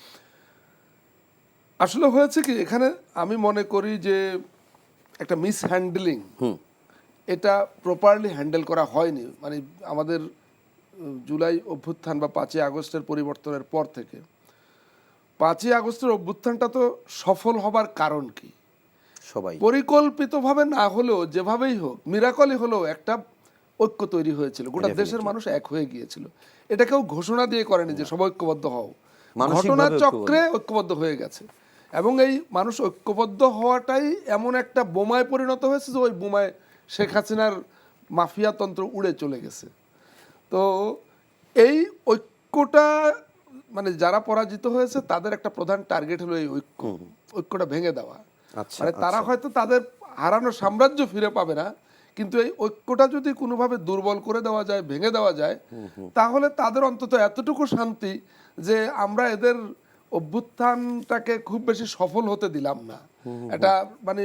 আসলে হয়েছে কি, এখানে আমি মনে করি যে একটা মিস হ্যান্ডেলিং, এটা প্রপারলি হ্যান্ডেল করা হয়নি। মানে আমাদের জুলাই অভ্যুত্থান বা 5ই আগস্টের পরিবর্তনের পর থেকে 5ই আগস্টের অভ্যুত্থানটা তো সফল হবার কারণ কি? সবাই পরিকল্পিতভাবে না হলেও যেভাবেই হোক, মিরাকলই হলেও একটা ঐক্য তৈরি হয়েছিল, গোটা দেশের মানুষ এক হয়ে গিয়েছিল। এটা কেউ ঘোষণা দিয়ে করেনি যে সবাই ঐক্যবদ্ধ হও, ঘটনার চক্রে ঐক্যবদ্ধ হয়ে গেছে। এবং এই মানুষ ঐক্যবদ্ধ হওয়াটাই এমন একটা বোমায় পরিণত হয়েছে যে ওই বোমায় শেখ হাসিনার মাফিয়াতন্ত্র উড়ে চলে গেছে। তো এই ঐক্যটা, মানে যারা পরাজিত হয়েছে তাদের একটা প্রধান টার্গেট হলো এই ঐক্যটা ভেঙে দেওয়া। মানে তারা হয়তো তাদের হারানো সাম্রাজ্য ফিরে পাবে না, কিন্তু এই ঐক্যটা যদি কোনোভাবে দুর্বল করে দেওয়া যায়, ভেঙে দেওয়া যায়, তাহলে তাদের অন্তত এতটুকু শান্তি যে আমরা এদের অভ্যুত্থানটাকে খুব বেশি সফল হতে দিলাম না, এটা মানে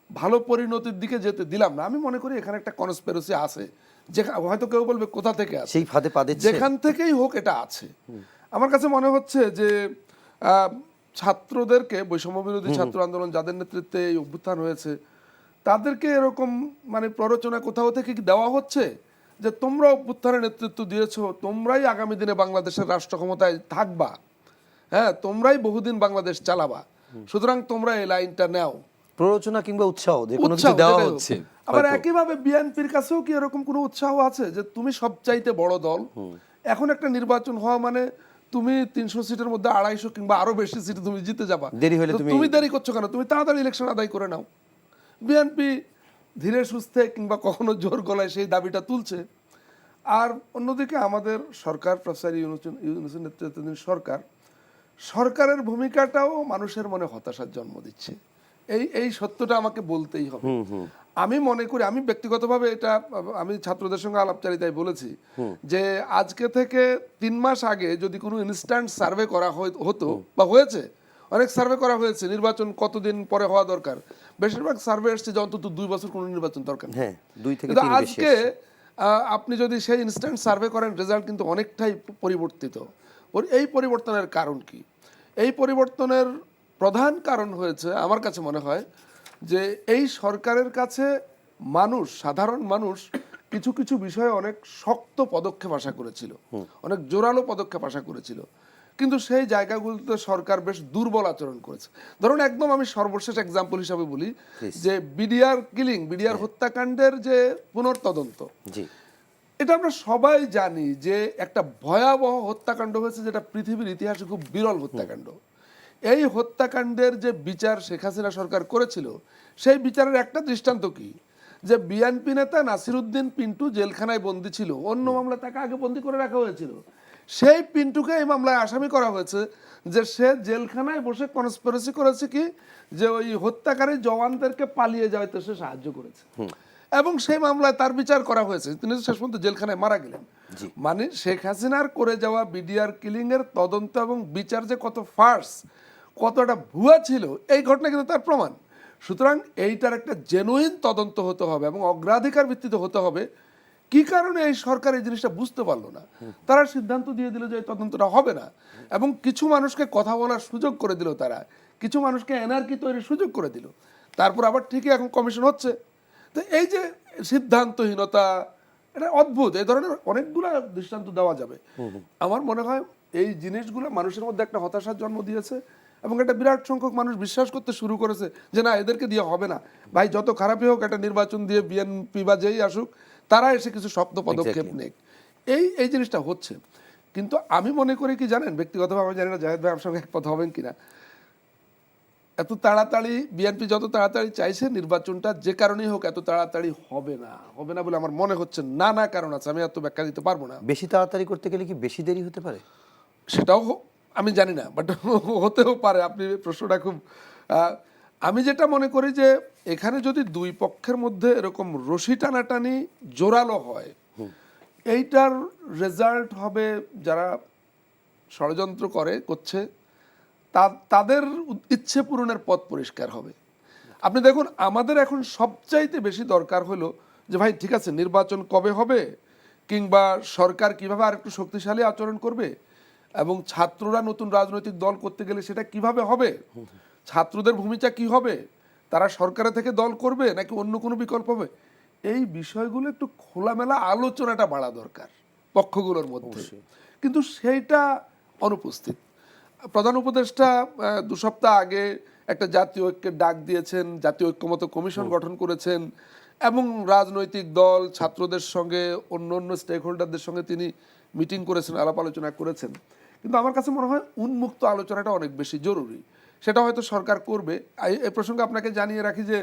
ভালো পরিণতির দিকে যেতে দিলাম না। আমি মনে করি এখানে একটা কনস্পিরেসি আছে, যে হয়তো কেউ বলবে কোথা থেকে আছে, সেই ফাঁদে পা দিচ্ছে, যেখান থেকেই হোক এটা আছে। আমার কাছে মনে হচ্ছে যে ছাত্রদেরকে, বৈষম্য বিরোধী ছাত্র আন্দোলন যাদের নেতৃত্বে এই অভ্যুত্থান হয়েছে, তাদেরকে এরকম মানে প্ররোচনা কোথাও থেকে কি দেওয়া হচ্ছে যে তোমরা অভ্যুত্থানের নেতৃত্ব দিয়েছো, তোমরাই আগামী দিনে বাংলাদেশের রাষ্ট্র ক্ষমতায় থাকবা, হ্যাঁ তোমরাই বহুদিন বাংলাদেশ চালাবা, সুতরাং তোমরা এই লাইনটা নাও। প্ররোচনা কিংবা উৎসাহ যে কোনো কিছু দেওয়া হচ্ছে। আবার একইভাবে বিএনপির কাছেও কি এরকম কোনো উৎসাহ আছে যে তুমি সবচাইতে বড় দল, এখন একটা নির্বাচন হওয়া মানে তুমি 300 সিটের মধ্যে 250 কিংবা আরো বেশি সিট তুমি জিতে যাবা, দেরি হলে তুমি দেরি করছো কেন, তুমি তাড়াতাড়ি ইলেকশন আদায় করে নাও। বিএনপি ধীরে সুস্থে কিংবা কখনো জোর গলায় সেই দাবিটা তুলছে। আর অন্যদিকে আমাদের সরকার, প্রফেসর ইউনূসের নেতৃত্বাধীন সরকারের ভূমিকাটাও মানুষের মনে হতাশার জন্ম দিচ্ছে। এই সত্যটা আমাকে বলতেই হবে। আমি মনে করি, আমি ব্যক্তিগতভাবে এটা আমি ছাত্রদের সঙ্গে আলাপচারিতায় বলেছি যে আজকে থেকে 3 মাস আগে যদি কোনো ইনস্ট্যান্ট সার্ভে করা হতো বা হয়েছে, অনেক সার্ভে করা হয়েছে নির্বাচন কতদিন পরে হওয়া দরকার, বেশিরভাগ সার্ভে এসছে যে অন্তত 2 বছর কোনো নির্বাচন দরকার। হ্যাঁ, 2 থেকে 3 কিন্তু বেশি। আজকে আপনি যদি সেই ইনস্ট্যান্ট সার্ভে করেন, রেজাল্ট কিন্তু অনেকটাই পরিবর্তিত। এই পরিবর্তনের কারণ কি? এই পরিবর্তনের প্রধান কারণ হয়েছে আমার কাছে মনে হয় যে এই সরকারের কাছে মানুষ, সাধারণ মানুষ কিছু কিছু বিষয়ে অনেক শক্ত পদক্ষেপ আশা করেছিল, অনেক জোরালো পদক্ষেপ আশা করেছিল, কিন্তু সেই জায়গাগুলোতে সরকার বেশ দুর্বল আচরণ করেছে। ধরুন একদম আমি সর্বশেষ এক্সাম্পল হিসাবে বলি যে বিডিআর হত্যাকাণ্ডের যে পুনর্তদন্ত, এটা আমরা সবাই জানি যে একটা ভয়াবহ হত্যাকাণ্ড হয়েছে, যেটা পৃথিবীর ইতিহাসে খুব বিরল হত্যাকাণ্ড। এই হত্যাকাণ্ডের যে বিচার শেখ হাসিনা সরকার করেছিল, সেই বিচারের একটা দৃষ্টান্ত কি, যে বিএনপি নেতা নাসিরউদ্দিন পিন্টু জেলখানায় বন্দী ছিল, অন্য মামলা তাকে আগে বন্দী করে রাখা হয়েছিল, সেই পিন্টুকে এই মামলায় আসামি করা হয়েছে যে সে জেলখানায় বসে কনস্পিরেসি করেছে কি, যে ওই হত্যাকারী জওয়ানদেরকে পালিয়ে যাওয়াতে সে সাহায্য করেছে, এবং সেই মামলায় তার বিচার করা হয়েছে, তিনি শেষ পর্যন্ত জেলখানায় মারা গেলেন। মানে শেখ হাসিনার করে যাওয়া বিডিআর কিলিং এর তদন্ত এবং বিচার যে কত ফার্স, কতটা ভুয়া ছিল, এই ঘটনা কিন্তু তার প্রমাণ। সুতরাং এইটার একটা জেনুইন তদন্ত হতে হবে এবং অগ্রাধিকার ভিত্তিতে হতে হবে। কি কারণে এই সরকার এই জিনিসটা বুঝতে পারলো না, তারা সিদ্ধান্ত দিয়ে দিল যে এই তদন্তটা হবে না, এবং কিছু মানুষকে কথা বলার সুযোগ করে দিল, তারা কিছু মানুষকে এনআরকি তৈরির সুযোগ করে দিল, তারপর আবার ঠিকই এখন কমিশন হচ্ছে। তো এই যে সিদ্ধান্তহীনতা, এটা অদ্ভুত। এই ধরনের অনেকগুলো দৃষ্টান্ত দেওয়া যাবে। আমার মনে হয় এই জিনিসগুলো মানুষের মধ্যে একটা হতাশার জন্ম দিয়েছে, এবং একটা বিরাট সংখ্যক মানুষ বিশ্বাস করতে শুরু করেছে যে না, এদেরকে দিয়ে হবে না ভাই, যত খারাপই হোক একটা নির্বাচন দিয়ে বিএনপি বা যেই আসুক, তারা এসে কিছু শক্ত পদক্ষেপ নেক। এই জিনিসটা হচ্ছে। কিন্তু আমি মনে করি কি জানেন, ব্যক্তিগতভাবে জানি না জাহেদ ভাই আমার সঙ্গে একমত হবেন কিনা, এত তাড়াতাড়ি বিএনপি যত তাড়াতাড়ি চাইছে নির্বাচনটা যে কারণেই হোক এত তাড়াতাড়ি হবে না বলে আমার মনে হচ্ছে। না কারণ আছে, আমি এত ব্যাখ্যা দিতে পারবো না। বেশি তাড়াতাড়ি করতে গেলে কি বেশি দেরি হতে পারে? সেটাও আমি জানি না, বাট হতেও পারে। আপনি প্রশ্নটা খুব আমি যেটা মনে করি যে এখানে যদি দুই পক্ষের মধ্যে এরকম রশি টানাটানি জোরালো হয়, এইটার রেজাল্ট হবে যারা ষড়যন্ত্র করছে তাদের ইচ্ছে পূরণের পথ পরিষ্কার হবে। আপনি দেখুন, আমাদের এখন সবচাইতে বেশি দরকার হলো যে ভাই ঠিক আছে, নির্বাচন কবে হবে, কিংবা সরকার কিভাবে আরেকটু শক্তিশালী আচরণ করবে, এবং ছাত্ররা নতুন রাজনৈতিক দল করতে গেলে সেটা কিভাবে হবে, ছাত্রদের ভূমিকা কি হবে, তারা সরকারের থেকে দল করবে নাকি অন্য কোনো বিকল্প হবে, এই বিষয়গুলো একটু খোলামেলা আলোচনাটা বাড়া দরকার পক্ষগুলোর মধ্যে। কিন্তু সেইটা অনুপস্থিত। প্রধান উপদেষ্টা 2 সপ্তাহ আগে একটা জাতীয় ঐক্যের ডাক দিয়েছেন, জাতীয় ঐক্যমত কমিশন গঠন করেছেন, এবং রাজনৈতিক দল, ছাত্রদের সঙ্গে, অন্য অন্য স্টেক হোল্ডারদের সঙ্গে তিনি মিটিং করেছেন, আলাপ আলোচনা করেছেন। কিন্তু আমার কাছে মনে হয় উন্মুক্ত আলোচনাটা অনেক বেশি জরুরি। সেটা হয়তো সরকার করবে। এই প্রসঙ্গে আপনাকে জানিয়ে রাখি যে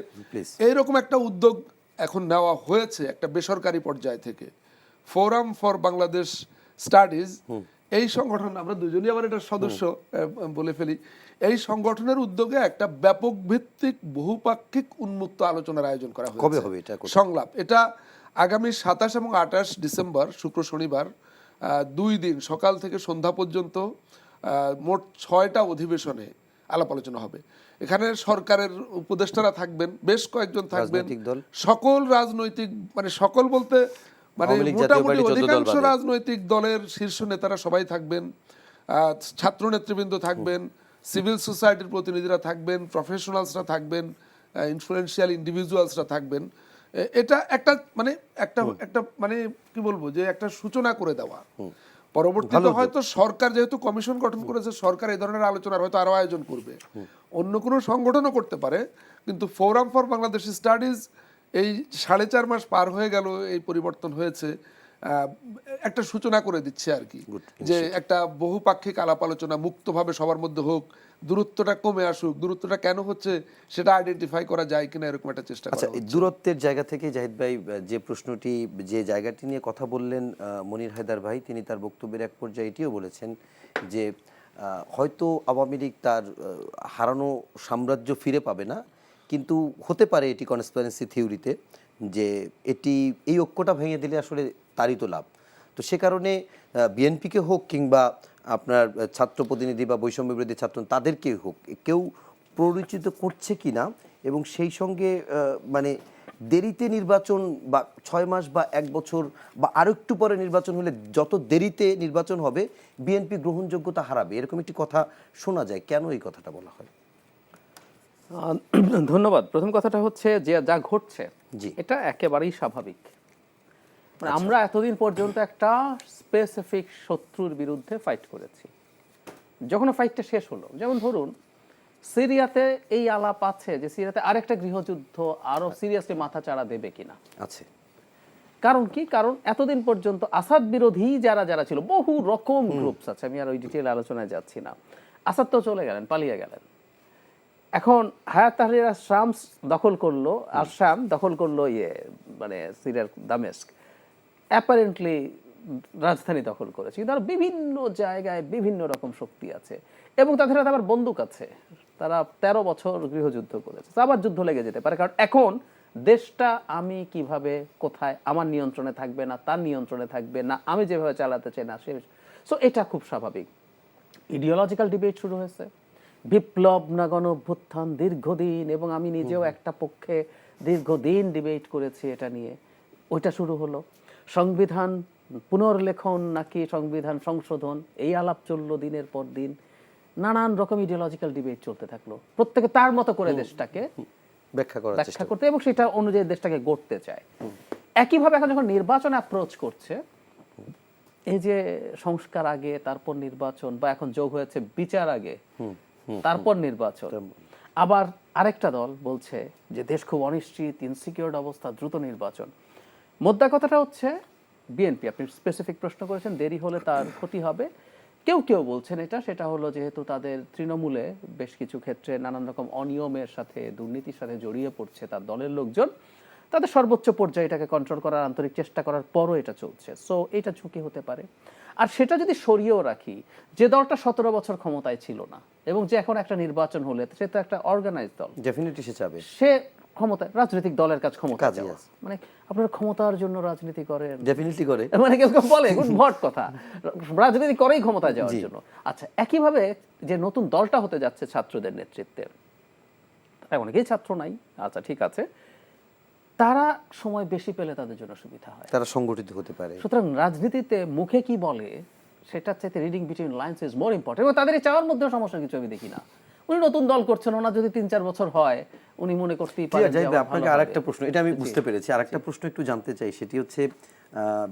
এইরকম একটা উদ্যোগ এখন নেওয়া হয়েছে একটা বেসরকারি পর্যায় থেকে, ফোরাম ফর বাংলাদেশ স্টাডিজ। এই সংগঠন, আমরা দুজনই আবার এটার সদস্য বলে ফেলি, এই সংগঠনের উদ্যোগে একটা ব্যাপক ভিত্তিক বহুপাক্ষিক উন্মুক্ত আলোচনার আয়োজন করা হয়েছে। কবে হবে এটা? সংলাপ এটা আগামী 27 এবং 28 ডিসেম্বর, শুক্র শনিবার, 2 দিন সকাল থেকে সন্ধ্যা পর্যন্ত মোট 6টা অধিবেশনে আলাপ আলোচনা হবে। এখানে সরকারের উপদেষ্টারা থাকবেন, বেশ কয়েকজন থাকবেন, সকল রাজনৈতিক, মানে সকল বলতে মানে মোটামুটি অধিকাংশ রাজনৈতিক দলের শীর্ষ নেতারা সবাই থাকবেন, ছাত্র নেতৃবৃন্দ থাকবেন, সিভিল সোসাইটির প্রতিনিধিরা থাকবেন, প্রফেশনালসরা থাকবেন, ইনফ্লুয়েন্সিয়াল ইন্ডিভিজুয়ালসরা থাকবেন। এটা একটা মানে একটা মানে কি বলবো, যে একটা সূচনা করে দেওয়া। পরবর্তীতে হয়তো সরকার যেহেতু কমিশন গঠন করেছে, সরকার এই ধরনের আলোচনার হয়তো আরো আয়োজন করবে, অন্য কোনো সংগঠনও করতে পারে। কিন্তু ফোরাম ফর বাংলাদেশ স্টাডিজ এই 4.5 মাস পার হয়ে গেল, এই পরিবর্তন হয়েছে, একটা সূচনা করে দিচ্ছে আর কি, যে একটা বহুপাক্ষিক আলাপ আলোচনা মুক্তভাবে সবার মধ্যে হোক, দূরত্বটা কমে আসুক, দূরত্বটা কেন হচ্ছে সেটা আইডেন্টিফাই করা যায় কিনা, এরকম একটা চেষ্টা করা। আচ্ছা, এই দূরত্বের জায়গা থেকে জাহিদ ভাই যে প্রশ্নটি, যে জায়গাটি নিয়ে কথা বললেন মনির হায়দার ভাই, তিনি তার বক্তব্যের এক পর্যায়ে এটিও বলেছেন যে হয়তো আওয়ামী লীগ তার হারানো সাম্রাজ্য ফিরে পাবে না, কিন্তু হতে পারে এটি কনস্পিরেসি থিওরিতে যে এটি এই ঐক্যটা ভেঙে দিলে আসলে তারই তো লাভ। তো সে কারণে বিএনপিকে হোক কিংবা আপনার ছাত্র প্রতিনিধি বা বৈষম্য বিরোধী ছাত্র তাদেরকে হোক, কেউ পরিচিত করছে কি না, এবং সেই সঙ্গে মানে দেরিতে নির্বাচন বা 6 মাস বা 1 বছর বা আরও একটু পরে নির্বাচন হলে যত দেরিতে নির্বাচন হবে বিএনপি গ্রহণযোগ্যতা হারাবে, এরকম একটি কথা শোনা যায়। কেন এই কথাটা বলা হয়? ধন্যবাদ। প্রথম কথাটা হচ্ছে যে যা ঘটছে এটা একেবারেই স্বাভাবিক। মানে আমরা এতদিন পর্যন্ত একটা স্পেসিফিক শত্রুর বিরুদ্ধে ফাইট করেছি, যখন ফাইটটা শেষ হলো, যেমন ধরুন সিরিয়াতে এই আলাপ আছে যে সিরিয়াতে আরেকটা গৃহযুদ্ধ আরো সিরিয়াসলি মাথাচাড়া দেবে কিনা আছে। কারণ কি, কারণ এতদিন পর্যন্ত আসাদ বিরোধী যারা যারা ছিল, বহু রকম গ্রুপস আছে, আমি আর ওই ডিটেইল আলোচনায় যাচ্ছি না। আসাদ তো চলে গেলেন, পালিয়ে গেলেন। এখন হায়াত তাহরির শামস দখল করলো, আর শাম দখল করলো মানে সিরিয়ার দামেস্ক, অ্যাপারেন্টলি রাজধানী দখল করেছে, কিন্তু আর বিভিন্ন জায়গায় বিভিন্ন রকম শক্তি আছে, এবং তাদের হাতে আবার বন্দুক আছে। তারা 13 বছর গৃহযুদ্ধ করেছে, আবার যুদ্ধ লেগে যেতে পারে, কারণ এখন দেশটা আমি কিভাবে কোথায় আমার নিয়ন্ত্রণে থাকবে না তার নিয়ন্ত্রণে থাকবে না, আমি যেভাবে চালাতে চাই না সে। সো এটা খুব স্বাভাবিক। ইডিওলজিক্যাল ডিবেট শুরু হয়েছে, বিপ্লব না গণ অভ্যুত্থান দীর্ঘদিন, এবং আমি নিজেও একটা পক্ষে দীর্ঘদিন ডিবেট করেছি এটা নিয়ে, ওইটা শুরু হলো। সংবিধান পুনর্লেখন নাকি সংবিধান সংশোধন, এই আলাপ চললো দিনের পর দিন, নানান রকম ইডিওলজিক্যাল ডিবেট চলতে থাকলো, প্রত্যেকে তার মতো করে দেশটাকে ব্যাখ্যা করতে এবং সেটা অনুযায়ী দেশটাকে গড়তে চায়। একইভাবে এখন যখন নির্বাচন অ্যাপ্রোচ করছে, এই যে সংস্কার আগে তারপর নির্বাচন, বা এখন যোগ হয়েছে বিচার আগে তারপর নির্বাচন, আবার আরেকটা দল বলছে যে দেশ খুব অনিশ্চিত, ইনসিকিউরড অবস্থা, দ্রুত নির্বাচন। মোদ্দা কথাটা হচ্ছে বিএনপি, আপনি স্পেসিফিক প্রশ্ন করেছেন দেরি হলে তার ক্ষতি হবে, কেউ কেউ বলছেন এটা, সেটা হলো যেহেতু তাদের তৃণমূলে বেশ কিছু ক্ষেত্রে নানান রকম অনিয়মের সাথে দুর্নীতির সাথে জড়িয়ে পড়ছে তার দলের লোকজন, তাদের সর্বোচ্চ পর্যায়ে এটাকে কন্ট্রোল করার আন্তরিক চেষ্টা করার পরও এটা চলছে। সো এটা ঝুঁকি হতে পারে। আর সেটা যদি সরিয়েও রাখি, যে দলটা 17 বছর ক্ষমতায় ছিল না এবং যে এখন একটা নির্বাচন হলে সে তো একটা অর্গানাইজ দল, ডেফিনেটলি সে চাবে, সে ক্ষমতায়, রাজনৈতিক দলের কাজ ক্ষমতা কাজই দেওয়া। আছে। মানে আপনারা ক্ষমতার জন্য রাজনীতি করেন, ডেফিনেটলি করে। মানে কেউ কেউ বলে ভট কথা, রাজনীতি করেই ক্ষমতায় যাওয়ার জি। জন্য। আচ্ছা, একইভাবে যে নতুন দলটা হতে যাচ্ছে ছাত্রদের নেতৃত্বে, তারা অনেকেই ছাত্র নাই, আচ্ছা ঠিক আছে, তারা সময় বেশি পেলে তাদের জন্য সুবিধা হয়, তারা সংগঠিত হতে পারে। সুতরাং রাজনীতিতে মুখে কি বলে সেটার চাইতে reading between lines is more important. এবং তাদের এই চাওয়ার মধ্যেও সমস্যা কিছু আমি দেখি না। উনি নতুন দল করছেন, ওনার যদি 3-4 বছর হয় উনি মনে করতেই পারেন যে আমার আপনাকে ভালো আরেকটা হবে। প্রশ্ন, এটা আমি বুঝতে পেরেছি, আরেকটা প্রশ্ন একটু জানতে চাই, সেটি হচ্ছে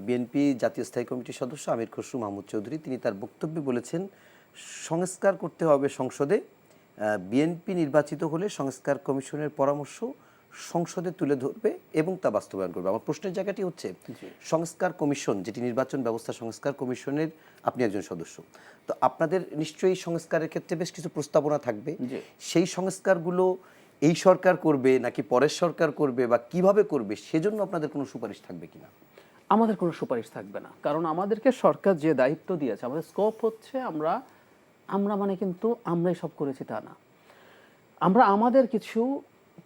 বিএনপি জাতীয় স্থায়ী কমিটির সদস্য আমির খসরু মাহমুদ চৌধুরী, তিনি তার বক্তব্যে বলেছেন সংস্কার করতে হবে সংসদে, বিএনপি নির্বাচিত হলে সংস্কার কমিশনের পরামর্শ সংসদে তুলে ধরবে এবং তা বাস্তবায়ন করবে। আমার প্রশ্নের জায়গাটি হচ্ছে সংস্কার কমিশন, যেটি নির্বাচন ব্যবস্থা সংস্কার কমিশনের, আপনি একজন সদস্য, তো আপনাদের নিশ্চয়ই সংস্কারের ক্ষেত্রে বেশ কিছু প্রস্তাবনা থাকবে, সেই সংস্কারগুলো এই সরকার করবে নাকি পরের সরকার করবে বা কিভাবে করবে, সেজন্য আপনাদের কোনো সুপারিশ থাকবে কিনা? আমাদের কোনো সুপারিশ থাকবে না, কারণ আমাদেরকে সরকার যে দায়িত্ব দিয়েছে, আমাদের স্কোপ হচ্ছে আমরা মানে কিন্তু আমরাই সব করেছি তা না। আমরা আমাদের কিছু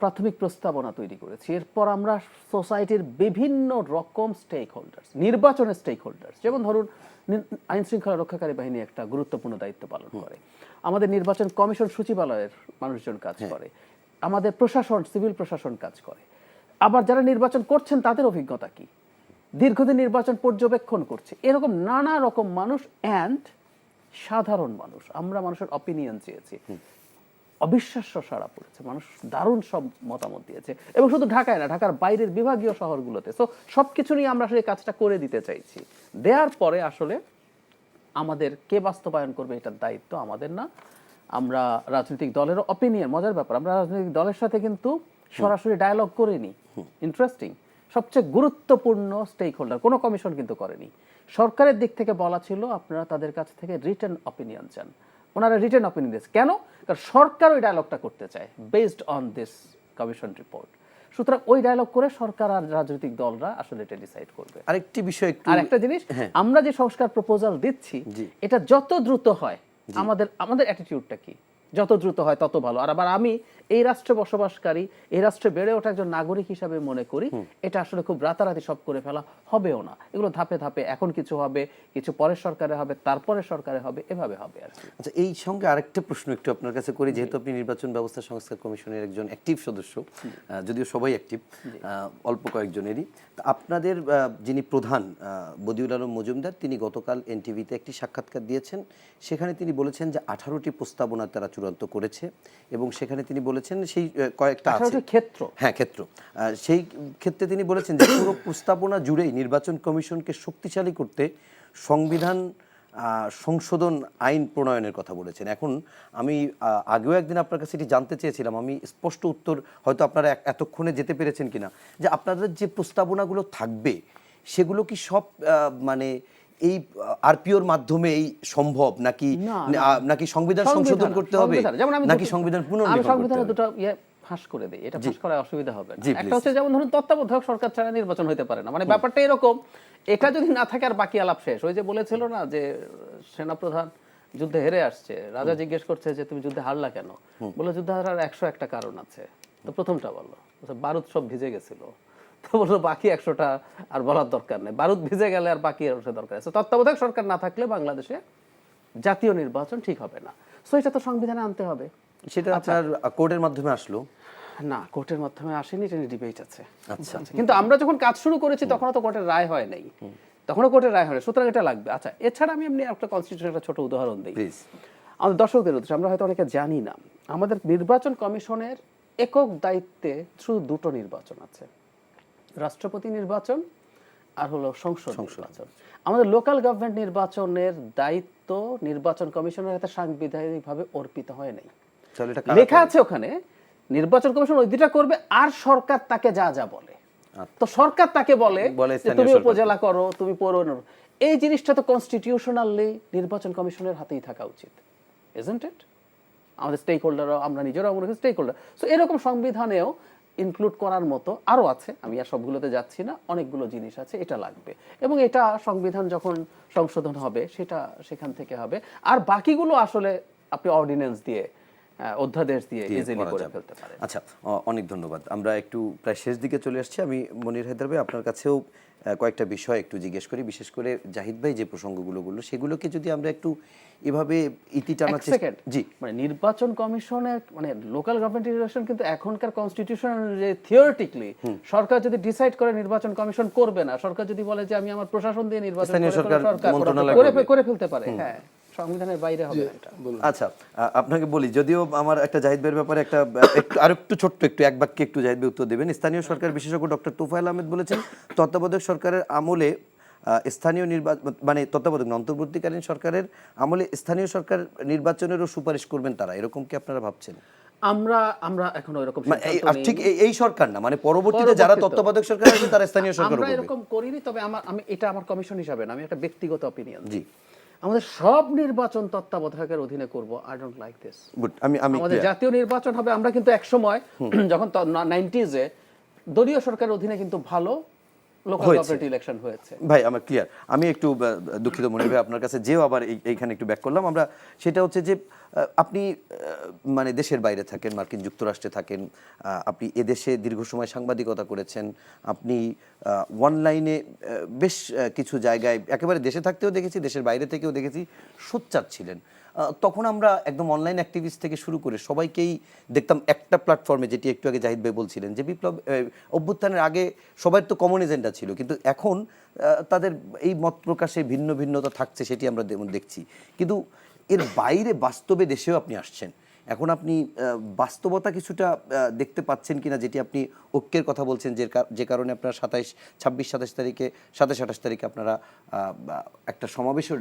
প্রাথমিক প্রস্তাবনা তৈরি করেছি, এরপর আমরা সোসাইটির বিভিন্ন রকম স্টেক হোল্ডার্স, নির্বাচনের স্টেক হোল্ডার্স, যেমন ধরুন আইন শৃঙ্খলা রক্ষাকারী বাহিনী একটা গুরুত্বপূর্ণ দায়িত্ব পালন করে, আমাদের নির্বাচন কমিশন সচিবালয়ের মানুষজন কাজ করে, আমাদের প্রশাসন, সিভিল প্রশাসন কাজ করে, আবার যারা নির্বাচন করছেন তাদের অভিজ্ঞতা কি, দীর্ঘদিন নির্বাচন পর্যবেক্ষণ করছে, এরকম নানা রকম মানুষ অ্যান্ড সাধারণ মানুষ। আমরা মানুষের অপিনিয়ন চেয়েছি, অবিশ্বাস্য সাড়া পড়েছে, মানুষ দারুণ সব মতামত দিয়েছে, এবং শুধু ঢাকায় না, ঢাকার বাইরের বিভাগীয় শহরগুলোতে। সো সব কিছু নিয়ে আমরা আসলে কাজটা করে দিতে চাইছি। দেওয়ার পরে আসলে আমাদের কে বাস্তবায়ন করবে এটার দায়িত্ব আমাদের না, আমরা রাজনৈতিক দলেরও অপিনিয়ন, মজার ব্যাপার, আমরা রাজনৈতিক দলের সাথে কিন্তু সরাসরি ডায়ালগ করিনি। ইন্টারেস্টিং, সবচেয়ে গুরুত্বপূর্ণ স্টেক হোল্ডার কোনো কমিশন কিন্তু করেনি। সরকারের দিক থেকে বলা ছিল আপনারা তাদের কাছ থেকে রিটেন অপিনিয়ন চান, ওনারা রিটেন অপিনিয়ন দিয়েছে। কেন? কারণ সরকার ওই ডায়ালগটা করতে চায় based on this commission report. সুতরাং ওই ডায়ালগ করে সরকার আর রাজনৈতিক দলরা আসলে এটা ডিসাইড করবে। আরেকটি বিষয় একটু, আর একটা জিনিস, আমরা যে সংস্কার প্রপোজাল দিচ্ছি এটা যত দ্রুত হয়, আমাদের অ্যাটিটিউডটা কি, যত দ্রুত হয় তত ভালো। আর আবার আমি এই রাষ্ট্রে বসবাসকারী, এই রাষ্ট্রে বেড়ে ওঠা একজন নাগরিক হিসাবে মনে করি এটা আসলে খুব রাতারাতি সব করে ফেলা হবেও না, এগুলো ধাপে ধাপে, এখন কিছু হবে, কিছু পরের সরকারে হবে, তারপরে সরকারে হবে, এভাবে হবে আর কি। আচ্ছা, এই সঙ্গে আরেকটা প্রশ্ন একটু আপনার কাছে করি, যেহেতু আপনি নির্বাচন ব্যবস্থা সংস্কার কমিশনের একজন অ্যাক্টিভ সদস্য, যদিও সবাই অ্যাক্টিভ, অল্প কয়েকজনেরই, আপনাদের যিনি প্রধান বদিউল আলম মজুমদার, তিনি গতকাল এনটিভিতে একটি সাক্ষাৎকার দিয়েছেন, সেখানে তিনি বলেছেন যে 18টি প্রস্তাবনা তারা চূড়ান্ত করেছে এবং সেখানে তিনি বলেছেন সেই কয়েকটা আছে ক্ষেত্র, হ্যাঁ ক্ষেত্র, সেই ক্ষেত্রে তিনি বলেছেন যে পুরো প্রস্তাবনা জুড়েই নির্বাচন কমিশনকে শক্তিশালী করতে সংবিধান সংশোধন আইন প্রণয়নের কথা বলেছেন। এখন আমি আগেও একদিন আপনার কাছে এটি জানতে চেয়েছিলাম, আমি স্পষ্ট উত্তর হয়তো আপনারা এতক্ষণে যেতে পেরেছেন কিনা, যে আপনাদের যে প্রস্তাবনাগুলো থাকবে সেগুলো কি সব মানে এই আরপিওর মাধ্যমে এই সম্ভব, নাকি নাকি সংবিধান সংশোধন করতে হবে, নাকি সংবিধান পুনর্লিখন করতে হবে? সংবিধানের দুটো ফাঁস করে দেই, এটা ফাঁস করায় অসুবিধা হবে না। একটা হচ্ছে যেমন ধরুন তত্ত্বাবধায়ক সরকার ছাড়া নির্বাচন হতে পারে না, মানে ব্যাপারটা এরকম, এটা যদি না থাকে আর বাকি আলাপ শেষ। ওই যে বলেছিল না যে সেনাপ্রধান যুদ্ধে হেরে আসছে, রাজা জিজ্ঞেস করছে যে তুমি যুদ্ধে হারলা কেন, বলে যুদ্ধে হারার 101টা কারণ আছে, তো প্রথমটা বললো বারুদ সব ভিজে গেছিল, তো বললো বাকি 100টা আর বলার দরকার নেই, বারুদ ভিজে গেলে আর বাকি 100টা দরকার আছে। তত্ত্বাবধায়ক সরকার না থাকলে বাংলাদেশে জাতীয় নির্বাচন ঠিক হবে না। সো এটা তো সংবিধানে আনতে হবে। সেটা আপনার কোর্টের মাধ্যমে আসলো না, কোর্টের মাধ্যমে আসেনি, এটা নিয়ে ডিবেট আছে। আচ্ছা, কিন্তু আমরা যখন কাজ শুরু করেছি তখনও তো কোর্টের রায় হয় নাই, তখনও কোর্টের রায় হয়, সুতরাং এটা লাগবে। আচ্ছা, এছাড়া আমি এমনি একটা কনস্টিটিউশনের একটা ছোট উদাহরণ দিই আমাদের দর্শকদের উদ্দেশ্যে, আমরা হয়তো অনেকে জানি না, আমাদের নির্বাচন কমিশনের একক দায়িত্বে শুধু দুটো নির্বাচন আছে, রাষ্ট্রপতি নির্বাচন আর হলো সংসদ নির্বাচন। আমাদের লোকাল গভর্নমেন্ট নির্বাচনের দায়িত্ব নির্বাচন কমিশনের হাতে সাংবিধানিকভাবে অর্পিত হয় নাই, লেখা আছে ওখানে নির্বাচন কমিশন ওই দুটা করবে আর সরকার তাকে যা যা বলে। তো সরকার তাকে বলে তুমি উপজেলা করো, তুমি পৌর, এই জিনিসটা তো কনস্টিটিউশনালি নির্বাচন কমিশনের হাতেই থাকা উচিত, ইজন্ট ইট? আমাদের স্টেক হোল্ডারও, আমরা নিজেরাও মনে করি স্টেক হোল্ডার। সো এরকম সংবিধানেও ইনক্লুড করার মতো আরো আছে, আমি আর সবগুলোতে যাচ্ছি না, অনেকগুলো জিনিস আছে, এটা লাগবে এবং এটা সংবিধান যখন সংশোধন হবে সেটা সেখান থেকে হবে। আর বাকিগুলো আসলে আপনি অর্ডিন্যান্স দিয়ে অধ্যাদেশ দিয়ে ইজিলি করা করে যাবে। ফেলতে পারেন। আচ্ছা, অনেক ধন্যবাদ। আমরা একটু প্রায় শেষ দিকে চলে আসছি। আমি মনির হায়দার ভাই আপনার কাছেও কয়েকটা বিষয় একটু জিজ্ঞেস করি, বিশেষ করে জাহিদ ভাই যে প্রসঙ্গগুলো বললো সেগুলোকে যদি আমরা একটু এভাবে ইতি টানা সেকেন্ড, জি মানে নির্বাচন কমিশনের মানে লোকাল গভর্নমেন্ট ইলেকশন কিন্তু এখনকার কনস্টিটিউশন যে থিওরিটিক্যালি সরকার যদি ডিসাইড করে নির্বাচন কমিশন করবে না, সরকার যদি বলে যে আমি আমার প্রশাসন দিয়ে নির্বাচন স্থানীয় করে সরকার সরকার মন্ত্রণালয় করে ফেলতে পারে। হ্যাঁ, সংবিধানের বাইরে হবে না এটা। আচ্ছা, আপনাকে বলি, যদিও আমার একটা জাহিদ ভাইয়ের ব্যাপারে একটা একটু আর একটু ছোট্ট একটু এক বাক্যে একটু জাহিদ ভাই উত্তর দেবেন। স্থানীয় সরকার বিশেষজ্ঞ ডক্টর তোফায়েল আহমেদ বলেছেন তত্ত্বাবধায়ক সরকারের আমলে স্থানীয় নির্বাচন মানে তত্ত্বাবধায়ক অন্তর্বর্তীকালীন সরকারের আমলে স্থানীয় সরকার নির্বাচনেরও সুপারিশ করবেন তারা, এরকম কি আপনারা ভাবছেন? আমরা এখন ওইরকম ঠিক এই সরকার না, মানে পরবর্তীতে যারা তত্ত্বাবধায়ক সরকার আছে তারা স্থানীয় সরকার আমরা করবে। এরকম করিনি, তবে আমি এটা আমার কমিশন হিসাবে না, আমি একটা ব্যক্তিগত অপিনিয়ন। জি, আমাদের সব নির্বাচন তত্ত্বাবধায়কের অধীনে করব, I don't like this. Good. আমি আমাদের জাতীয় নির্বাচন হবে, আমরা কিন্তু এক সময় যখন 90s-এ দলীয় সরকারের অধীনে কিন্তু ভালো লোকাল গভর্নমেন্ট ইলেকশন হয়েছে। ভাই আমার ক্লিয়ার। আমি একটু দুঃখিত মনির ভাই আপনার কাছে যেও আবার এইখানে একটু ব্যাক করলাম আমরা। সেটা হচ্ছে যে আপনি মানে দেশের বাইরে থাকেন, মার্কিন যুক্তরাষ্ট্রে থাকেন, আপনি এদেশে দীর্ঘ সময় সাংবাদিকতা করেছেন, আপনি অনলাইনে বেশ কিছু জায়গায় একেবারে দেশে থাকতেও দেখেছি, দেশের বাইরে থেকেও দেখেছি, সোচ্চার ছিলেন। তখন আমরা একদম অনলাইন অ্যাক্টিভিস্ট থেকে শুরু করে সবাইকেই দেখতাম একটা প্ল্যাটফর্মে, যেটি একটু আগে জাহিদ ভাই বলছিলেন যে বিপ্লব অভ্যুত্থানের আগে সবার তো কমন এজেন্ডা ছিল, কিন্তু এখন তাদের এই মত প্রকাশে ভিন্ন ভিন্নতা থাকছে, সেটি আমরা দেখছি। কিন্তু এর বাইরে বাস্তবে দেশেও আপনি আসছেন, এখন আপনি বাস্তবতা কিছুটা দেখতে পাচ্ছেন কিনা, যেটি আপনি ঐক্যের কথা বলছেন, যে কারণে আপনারা 26-27 তারিখে 27-28 তারিখে আপনারা একটা সমাবেশের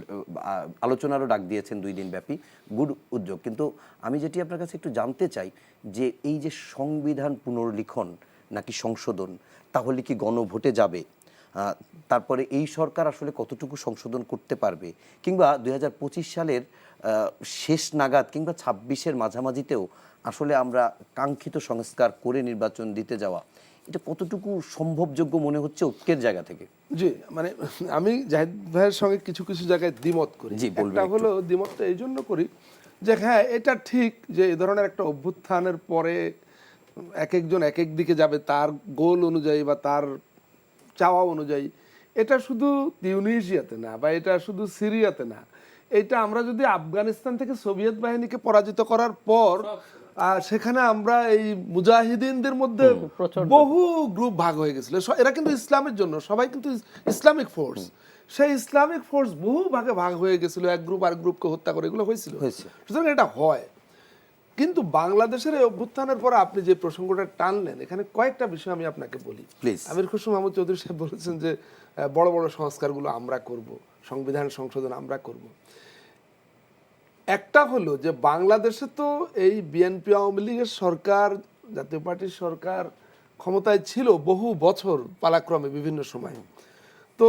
আলোচনারও ডাক দিয়েছেন 2 দিন ব্যাপী, গুড উদ্যোগ। কিন্তু আমি যেটি আপনার কাছে একটু জানতে চাই যে এই যে সংবিধান পুনর্লিখন নাকি সংশোধন, তাহলে কি গণভোটে যাবে? তারপরে এই সরকার আসলে কতটুকু সংশোধন করতে পারবে, কিংবা 2025 সালের শেষ নাগাদ কিংবা 26-এর মাঝামাঝিতেও আসলে আমরা কাঙ্ক্ষিত সংস্কার করে নির্বাচন দিতে যাওয়া, এটা কতটুকু সম্ভবযোগ্য মনে হচ্ছে ঐক্যের জায়গা থেকে? জি, মানে আমি জাহিদ ভাইয়ের সঙ্গে কিছু কিছু জায়গায় দ্বিমত করি। জি, বলবেন। একটা হলো দ্বিমতটা এই জন্য করি যে হ্যাঁ, এটা ঠিক যে এই ধরনের একটা অভ্যুত্থানের পরে এক একজন এক এক দিকে যাবে তার গোল অনুযায়ী বা তার চাওয়া অনুযায়ী। এটা শুধু তিউনিসিয়াতে না বা এটা শুধু সিরিয়াতে না, এটা আমরা যদি আফগানিস্তান থেকে সোভিয়েত বাহিনীকে পরাজিত করার পর সেখানে আমরা এই মুজাহিদিনদের মধ্যে বহু গ্রুপ ভাগ হয়ে গেছিল। এরা কিন্তু ইসলামের জন্য সবাই কিন্তু ইসলামিক ফোর্স, সেই ইসলামিক ফোর্স বহু ভাগে ভাগ হয়ে গেছিল, এক গ্রুপ আর গ্রুপকে হত্যা করে, এগুলো হয়েছিল। সুতরাং এটা হয়। কিন্তু বাংলাদেশের এই অভ্যুত্থানের পর আপনি যে প্রসঙ্গটা টানলেন, এখানে কয়েকটা বিষয় আমি আপনাকে বলি। প্লিজ। আমির খসরু মাহমুদ চৌধুরী সাহেব বলেছেন যে বড় বড় সংস্কারগুলো আমরা করব, সংবিধান সংশোধন আমরা করব। একটা হলো যে বাংলাদেশে তো এই বিএনপি আওয়ামী লীগের সরকার, জাতীয় পার্টির সরকার ক্ষমতায় ছিল বহু বছর পালাক্রমে বিভিন্ন সময়। তো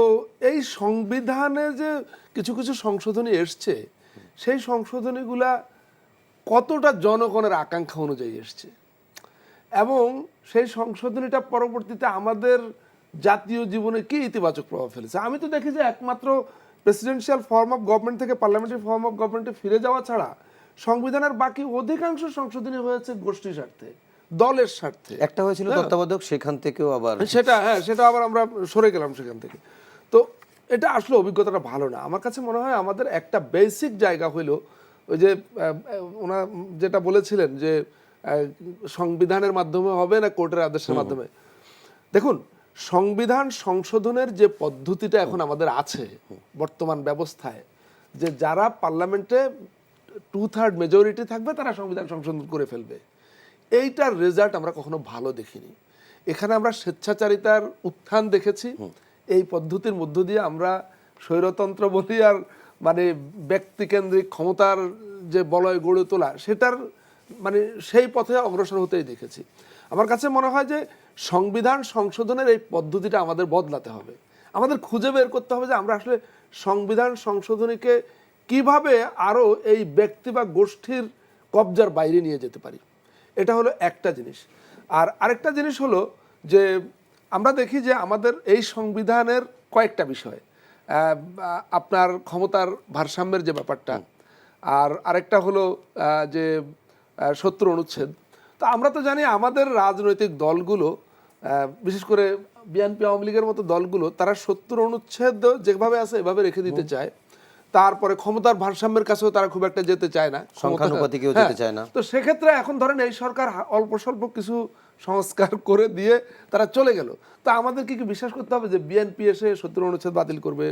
এই সংবিধানে যে কিছু কিছু সংশোধনী এসছে, সেই সংশোধনীগুলা কতটা জনগণের আকাঙ্ক্ষা অনুযায়ী এসছে এবং সেই সংশোধনীটা পরবর্তীতে আমাদের জাতীয় জীবনে কি ইতিবাচক প্রভাব ফেলেছে। আমি তো দেখি যে একমাত্র প্রেসিডেন্সিয়াল ফর্ম অফ গভর্নমেন্ট থেকে পার্লামেন্টারি ফর্ম অফ গভর্নমেন্টে ফিরে যাওয়া ছাড়া সংবিধানের বাকি অধিকাংশ সংশোধনী হয়েছে গোষ্ঠীর স্বার্থে, দলের স্বার্থে। একটা হয়েছিল তত্ত্বাবধায়ক, সেখান থেকেও আবার সেটা আবার আমরা সরে গেলাম সেখান থেকে। তো এটা আসলে অভিজ্ঞতাটা ভালো না। আমার কাছে মনে হয় আমাদের একটা বেসিক জায়গা হইল ওই যে ওনা যেটা বলেছিলেন যে সংবিধানের মাধ্যমে হবে না কোর্টের আদেশের মাধ্যমে। দেখুন, সংবিধান সংশোধনের যে পদ্ধতিটা এখন আমাদের আছে বর্তমান ব্যবস্থায়, যে যারা পার্লামেন্টে 2/3 মেজরিটি থাকবে তারা সংবিধান সংশোধন করে ফেলবে, এইটার রেজাল্ট আমরা কখনো ভালো দেখিনি। এখানে আমরা স্বেচ্ছাচারিতার উত্থান দেখেছি। এই পদ্ধতির মধ্য দিয়ে আমরা স্বৈরতন্ত্র বলি আর মানে ব্যক্তিকেন্দ্রিক ক্ষমতার যে বলয় গড়ে তোলা, সেটার মানে সেই পথে অগ্রসর হতেই দেখেছি। আমার কাছে মনে হয় যে সংবিধান সংশোধনের এই পদ্ধতিটা আমাদের বদলাতে হবে। আমাদের খুঁজে বের করতে হবে যে আমরা আসলে সংবিধান সংশোধনীকে কিভাবে আরও এই ব্যক্তি বা গোষ্ঠীর কবজার বাইরে নিয়ে যেতে পারি। এটা হলো একটা জিনিস। আর আরেকটা জিনিস হলো যে আমরা দেখি যে আমাদের এই সংবিধানের কয়েকটা বিষয়, আপনার ক্ষমতার ভারসাম্যের যে ব্যাপারটা, আর আরেকটা হলো যে ৭০ অনুচ্ছেদ। তো আমরা তো জানি আমাদের রাজনৈতিক দলগুলো, বিশেষ করে বিএনপি আওয়ামী লীগের মতো দলগুলো, তারা ৭০ অনুচ্ছেদ যেভাবে আছে এভাবে রেখে দিতে চায়। তারপরে ক্ষমতার ভারসাম্যের কাছেও তারা খুব একটা যেতে চায় না, সংখ্যানুপাতিকেও যেতে চায় না। তো সেক্ষেত্রে এখন ধরেন এই সরকার অল্প স্বল্প কিছু সংস্কার করে দিয়ে তারা চলে গেল। তা আমাদের কি বিশ্বাস করতে হবে যে বিএনপি এসে ৭০ অনুচ্ছেদ বাতিল করবে,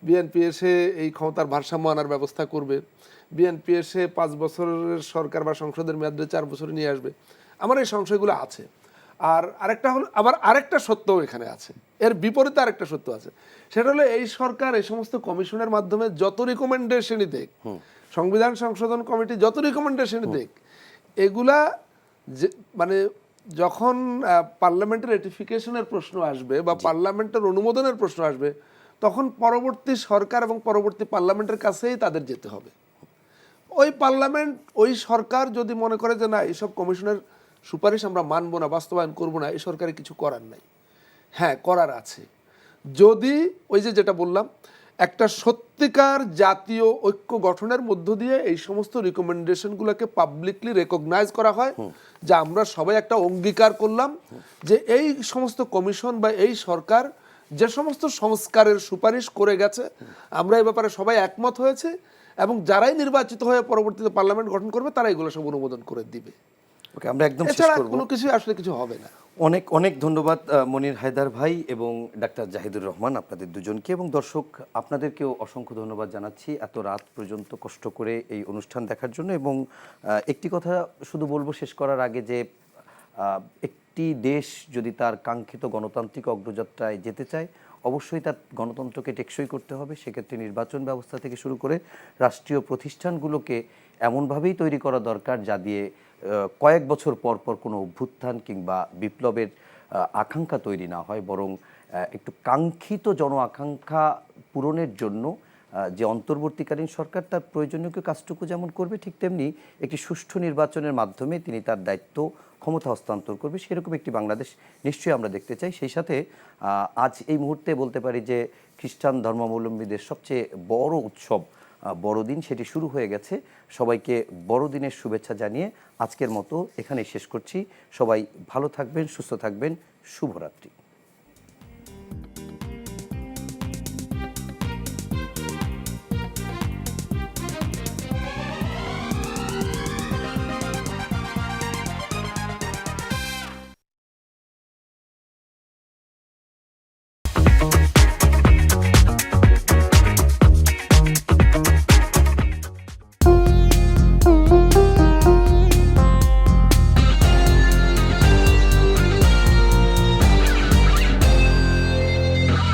বিএনপি এসে এই ক্ষমতার ভারসাম্য আনার ব্যবস্থা করবে, বিএনপি এসে 5 বছরের সরকার বা সংসদের মেয়াদে 4 বছরে নিয়ে আসবে? আমার এই সংশয়গুলো আছে। আর আরেকটা হলো, আবার আরেকটা সত্যও এখানে আছে, এর বিপরীতে আরেকটা সত্য আছে। সেটা হলো এই সরকার এই সমস্ত কমিশনের মাধ্যমে যত রিকমেন্ডেশনই দেখ, সংবিধান সংশোধন কমিটি যত রিকমেন্ডেশনই দেখ, এগুলা যে মানে যখন পার্লামেন্টের রেটিফিকেশনের প্রশ্ন আসবে বা পার্লামেন্টের অনুমোদনের প্রশ্ন আসবে, তখন পরবর্তী সরকার এবং পরবর্তী পার্লামেন্টের কাছেই তাদের যেতে হবে। ওই পার্লামেন্ট, ওই সরকার যদি মনে করে যে না এইসব কমিশনের সুপারিশ আমরা মানবো না, বাস্তবায়ন করবো না, এই সরকারের কিছু করার নাই। হ্যাঁ, করার আছে। যদি ওই যে যেটা বললাম, একটা সত্যিকার জাতীয় ঐক্য গঠনের মধ্য দিয়ে এই সমস্ত রিকমেন্ডেশনগুলোকে পাবলিকলি রেকগনাইজ করা হয়, যে আমরা সবাই একটা অঙ্গীকার করলাম যে এই সমস্ত কমিশন বা এই সরকার যে সমস্ত সংস্কারের সুপারিশ করে গেছে, আমরা এই ব্যাপারে সবাই একমত হয়েছে, এবং যারাই নির্বাচিত হয়ে পরবর্তীতে পার্লামেন্ট গঠন করবে তারা এগুলো সব অনুমোদন করে দিবে। ওকে, আমরা একদম শেষ এছাড়া করব। কোনো কিছু আসলে কিছু হবে না। অনেক অনেক ধন্যবাদ মনির হায়দার ভাই এবং ডাক্তার জাহিদুর রহমান, আপনাদের দুজনকে, এবং দর্শক আপনাদেরকেও অসংখ্য ধন্যবাদ জানাচ্ছি এত রাত পর্যন্ত কষ্ট করে এই অনুষ্ঠান দেখার জন্য। এবং একটি কথা শুধু বলবো শেষ করার আগে, যে একটি দেশ যদি তার কাঙ্ক্ষিত গণতান্ত্রিক অগ্রযাত্রায় যেতে চায়, অবশ্যই তার গণতন্ত্রকে টেকসই করতে হবে। সেক্ষেত্রে নির্বাচন ব্যবস্থা থেকে শুরু করে রাষ্ট্রীয় প্রতিষ্ঠানগুলোকে এমনভাবেই তৈরি করা দরকার যা দিয়ে কয়েক বছর পর পর কোনো অভ্যুত্থান কিংবা বিপ্লবের আকাঙ্ক্ষা তৈরি না হয়, বরং একটু কাঙ্ক্ষিত জন আকাঙ্ক্ষা পূরণের জন্য যে অন্তর্বর্তীকালীন সরকার তার প্রয়োজনীয় কাজটুকু যেমন করবে, ঠিক তেমনি একটি সুষ্ঠু নির্বাচনের মাধ্যমে তিনি তার দায়িত্ব ক্ষমতা হস্তান্তর করবে, সেরকম একটি বাংলাদেশ নিশ্চয়ই আমরা দেখতে চাই। সেই সাথে আজ এই মুহূর্তে বলতে পারি যে খ্রিস্টান ধর্মাবলম্বীদের সবচেয়ে বড় উৎসব বড়দিন, সেটি শুরু হয়ে গেছে। সবাইকে বড়দিনের শুভেচ্ছা জানিয়ে আজকের মতো এখানেই শেষ করছি। সবাই ভালো থাকবেন, সুস্থ থাকবেন। শুভরাত্রি।